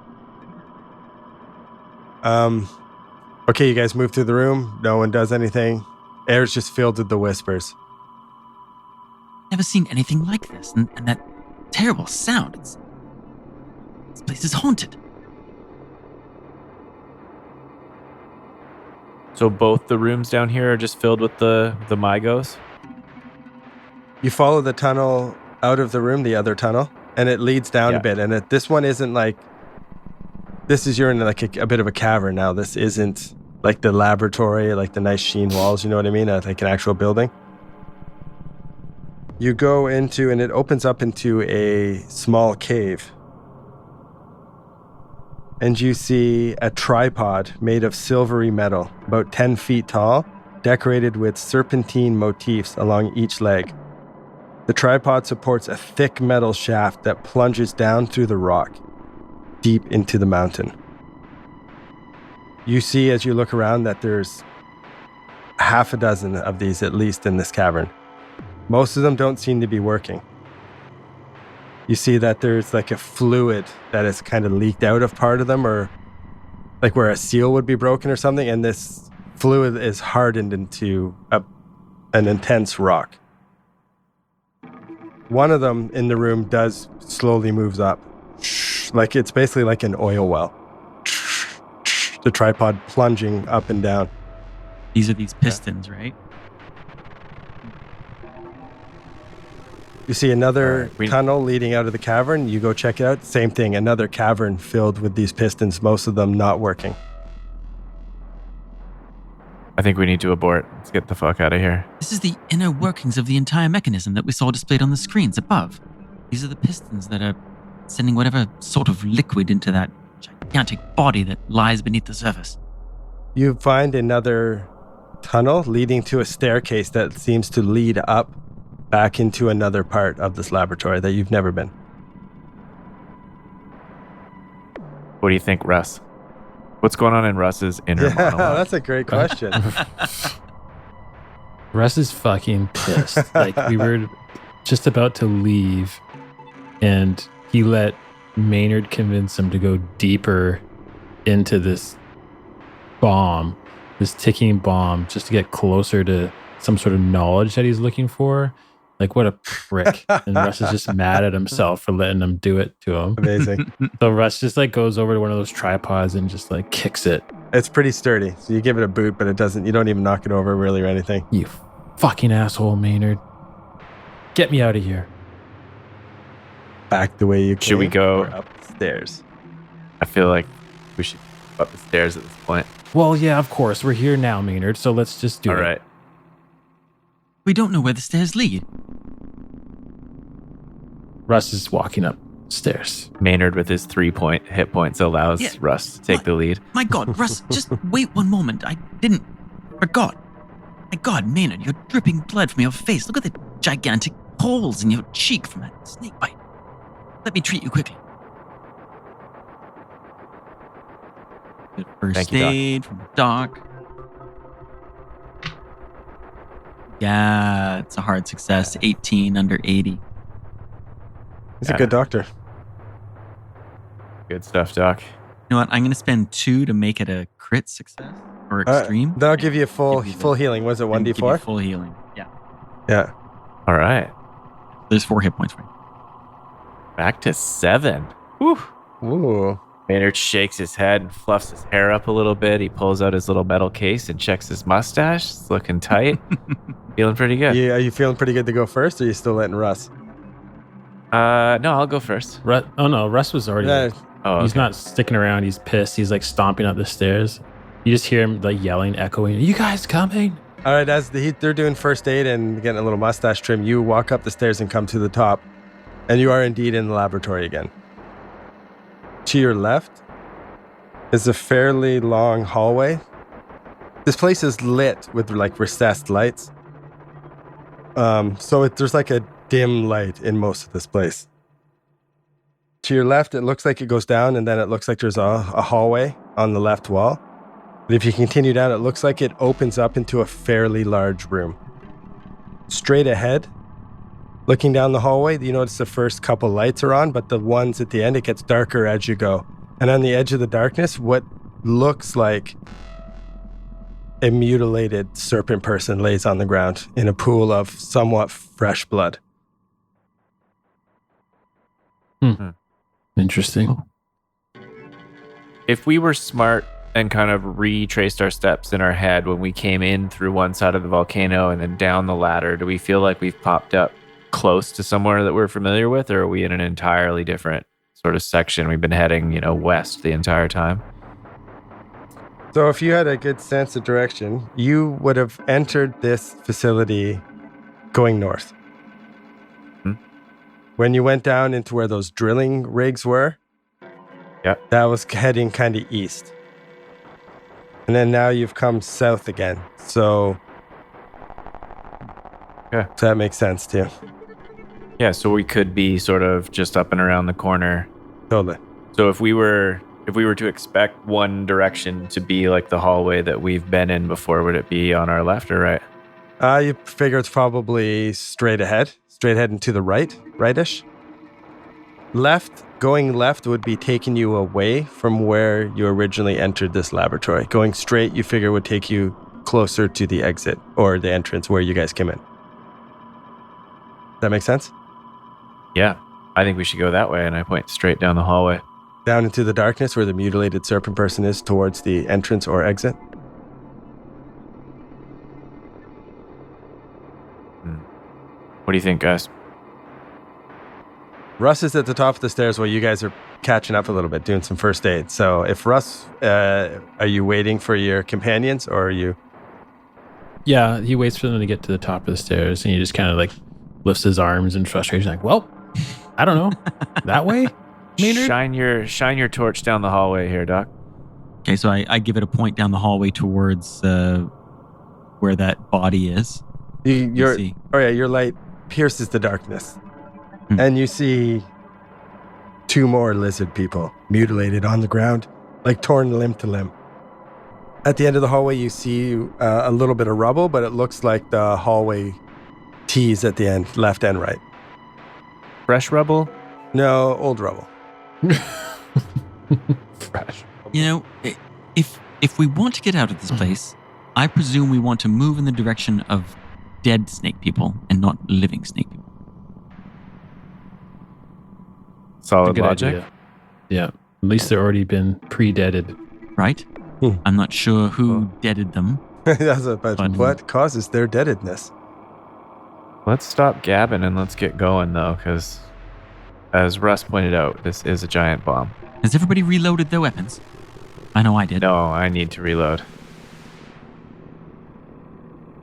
Okay, you guys move through the room. No one does anything. Air's just filled with the whispers. Never seen anything like this, and that terrible sound. This place is haunted. So both the rooms down here are just filled with the Mygos? You follow the tunnel out of the room, the other tunnel, and it leads down a bit. And this one isn't like you're in like a bit of a cavern now. This isn't like the laboratory, like the nice sheen walls, you know what I mean? Like an actual building. You go into, and it opens up into a small cave. And you see a tripod made of silvery metal, about 10 feet tall, decorated with serpentine motifs along each leg. The tripod supports a thick metal shaft that plunges down through the rock, deep into the mountain. You see as you look around that there's half a dozen of these at least in this cavern. Most of them don't seem to be working. You see that there's like a fluid that has kind of leaked out of part of them, or like where a seal would be broken or something, and this fluid is hardened into an intense rock. One of them in the room does slowly moves up. Like it's basically like an oil well. The tripod plunging up and down. These are these pistons, right? You see another tunnel leading out of the cavern. You go check it out. Same thing, another cavern filled with these pistons, most of them not working. I think we need to abort. Let's get the fuck out of here. This is the inner workings of the entire mechanism that we saw displayed on the screens above. These are the pistons that are sending whatever sort of liquid into that gigantic body that lies beneath the surface. You find another tunnel leading to a staircase that seems to lead up back into another part of this laboratory that you've never been. What do you think, Russ? What's going on in Russ's inner monologue? That's a great question. Russ is fucking pissed. Like, we were just about to leave, and he let Maynard convince him to go deeper into this bomb, this ticking bomb, just to get closer to some sort of knowledge that he's looking for. Like, what a prick. And Russ is just mad at himself for letting him do it to him. Amazing. So Russ just like goes over to one of those tripods and just like kicks it. It's pretty sturdy. So you give it a boot, but you don't even knock it over really or anything. You fucking asshole, Maynard. Get me out of here. Back the way you came. Should we go or up the stairs? I feel like we should go up the stairs at this point. Well, yeah, of course. We're here now, Maynard. So let's just do it. All right. We don't know where the stairs lead. Russ is walking upstairs. Maynard with his 3-point hit points allows Russ to take the lead. My God, Russ, just wait one moment. I forgot. My God, Maynard, you're dripping blood from your face. Look at the gigantic holes in your cheek from that snake bite. Let me treat you quickly. Good first Thank you, Doc. aid from the doc. Yeah, it's a hard success. 18 under 80. He's a good doctor. Good stuff, Doc. You know what? I'm going to spend 2 to make it a crit success or extreme. That'll give you a full Give you full healing. Was it And give you 1d4? full healing. Yeah. Yeah. All right. There's 4 hit points for you. Back to 7. Whew. Ooh. Maynard shakes his head and fluffs his hair up a little bit. He pulls out his little metal case and checks his mustache. It's looking tight. Feeling pretty good. Yeah, are you feeling pretty good to go first, or are you still letting Russ? No, I'll go first. Russ was already there. Oh, He's okay. not sticking around. He's pissed. He's like stomping up the stairs. You just hear him like yelling, echoing, "Are you guys coming?" All right, as they're doing first aid and getting a little mustache trim, you walk up the stairs and come to the top, and you are indeed in the laboratory again. To your left is a fairly long hallway. This place is lit with like recessed lights. There's like a dim light in most of this place. To your left, it looks like it goes down, and then it looks like there's a hallway on the left wall. But if you continue down, it looks like it opens up into a fairly large room. Straight ahead, looking down the hallway, you notice the first couple lights are on, but the ones at the end, it gets darker as you go. And on the edge of the darkness, what looks like a mutilated serpent person lays on the ground in a pool of somewhat fresh blood. Interesting. If we were smart and kind of retraced our steps in our head when we came in through one side of the volcano and then down the ladder, do we feel like we've popped up close to somewhere that we're familiar with, or are we in an entirely different sort of section. We've been heading, west the entire time. So if you had a good sense of direction, you would have entered this facility going north. When you went down into where those drilling rigs were, that was heading kind of east. And then now you've come south again. So that makes sense to you. Yeah, so we could be sort of just up and around the corner. Totally. So if we were to expect one direction to be like the hallway that we've been in before, would it be on our left or right? You figure it's probably straight ahead and to the rightish. Going left would be taking you away from where you originally entered this laboratory. Going straight, you figure, would take you closer to the exit or the entrance where you guys came in. That make sense? Yeah, I think we should go that way, and I point straight down the hallway. Down into the darkness where the mutilated serpent person is towards the entrance or exit. What do you think, guys? Russ is at the top of the stairs while you guys are catching up a little bit, doing some first aid. So if Russ, are you waiting for your companions or are you? Yeah, he waits for them to get to the top of the stairs and he just kind of like lifts his arms in frustration, like, well, I don't know. That way? Maynard? Shine your torch down the hallway here, Doc. Okay, so I give it a point down the hallway towards where that body is. Your light pierces the darkness. And you see two more lizard people mutilated on the ground, like torn limb to limb. At the end of the hallway, you see a little bit of rubble, but it looks like the hallway T's at the end, left and right. Fresh rubble? No, old rubble. Fresh. If we want to get out of this place, I presume we want to move in the direction of dead snake people and not living snake people. Solid logic. Idea. Yeah. At least they're already been pre-deaded. Right? I'm not sure who deaded them. What causes their deadedness? Let's stop gabbing and let's get going, though, because as Russ pointed out, this is a giant bomb. Has everybody reloaded their weapons? I know I did. No, I need to reload.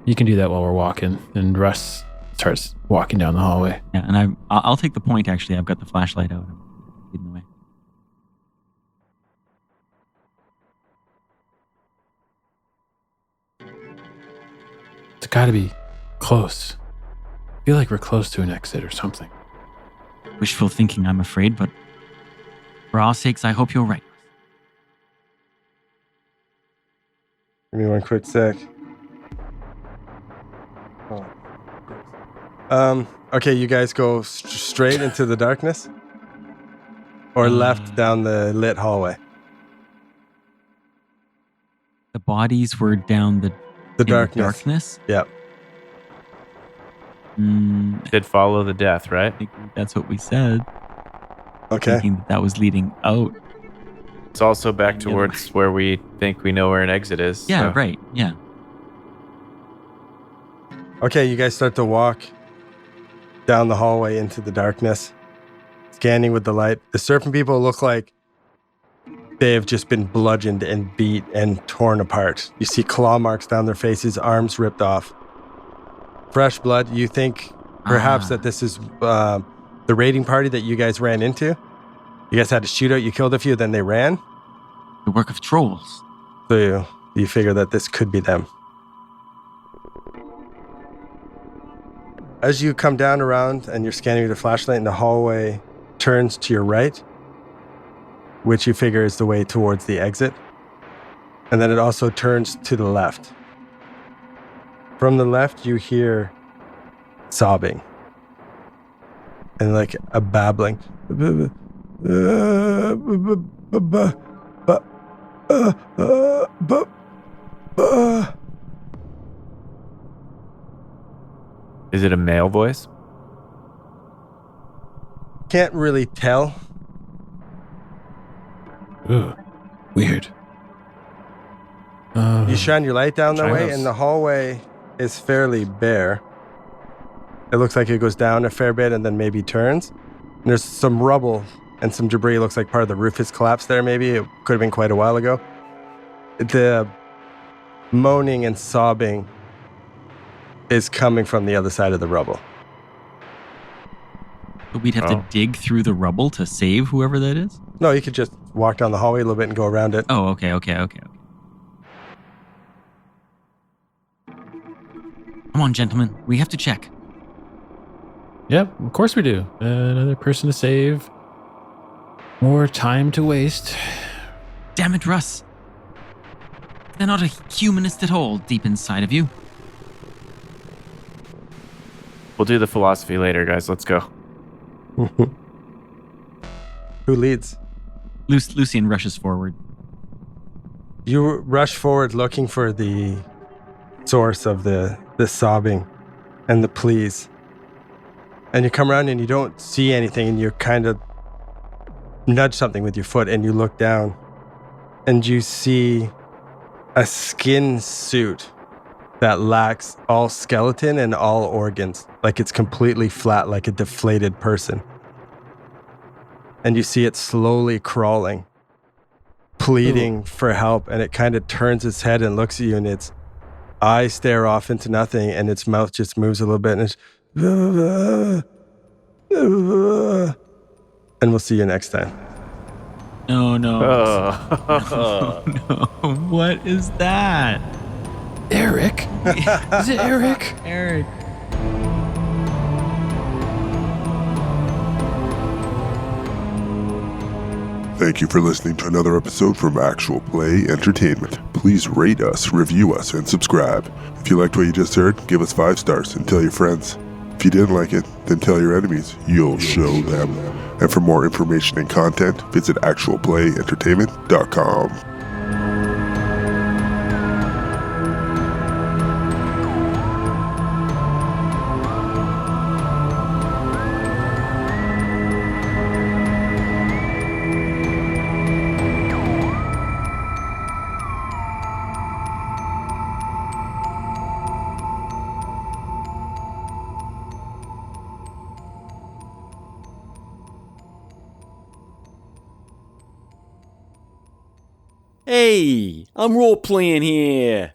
You can do that while we're walking, and Russ starts walking down the hallway. Yeah, and I'll take the point, actually. I've got the flashlight out. I'm leading the way. It's got to be close. I feel like we're close to an exit or something. Wishful thinking, I'm afraid, but for our sakes, I hope you're right. Give me one quick sec. Okay, you guys go straight into the darkness? Or left down the lit hallway? The bodies were down the darkness? Yep. Did follow the death, right? I think that's what we said. Okay. Thinking that was leading out. It's also back towards where we think we know where an exit is. Yeah, so. right. Yeah. Okay, you guys start to walk down the hallway into the darkness, scanning with the light. The serpent people look like they have just been bludgeoned and beat and torn apart. You see claw marks down their faces, arms ripped off. Fresh blood. You think perhaps that this is the raiding party that you guys ran into? You guys had a shootout, you killed a few, then they ran? The work of trolls. So you figure that this could be them. As you come down around and you're scanning with the flashlight and the hallway turns to your right, which you figure is the way towards the exit. And then it also turns to the left. From the left, you hear sobbing and like a babbling. Is it a male voice? Can't really tell. Ooh, weird. You shine your light down the way, Chinos. and the hallway is fairly bare. It looks like it goes down a fair bit and then maybe turns. And there's some rubble and some debris. Looks like part of the roof has collapsed there, maybe. It could have been quite a while ago. The moaning and sobbing is coming from the other side of the rubble. But we'd have to dig through the rubble to save whoever that is? No, you could just walk down the hallway a little bit and go around it. Oh, okay. Come on, gentlemen. We have to check. Yep, of course we do. Another person to save. More time to waste. Damn it, Russ. They're not a humanist at all deep inside of you. We'll do the philosophy later, guys. Let's go. Who leads? Lucian rushes forward. You rush forward looking for the source of the sobbing and the pleas. And you come around and you don't see anything, and you kind of nudge something with your foot and you look down and you see a skin suit that lacks all skeleton and all organs. Like it's completely flat, like a deflated person. And you see it slowly crawling, pleading for help, and it kind of turns its head and looks at you, and its eyes stare off into nothing, and its mouth just moves a little bit, and it's and we'll see you next time. No. Oh. No. What is that? Eric? Is it Eric? Eric. Thank you for listening to another episode from Actual Play Entertainment. Please rate us, review us, and subscribe. If you liked what you just heard, give us 5 stars and tell your friends. If you didn't like it, then tell your enemies. You'll show them. And for more information and content, visit actualplayentertainment.com. Hey, I'm role playing here.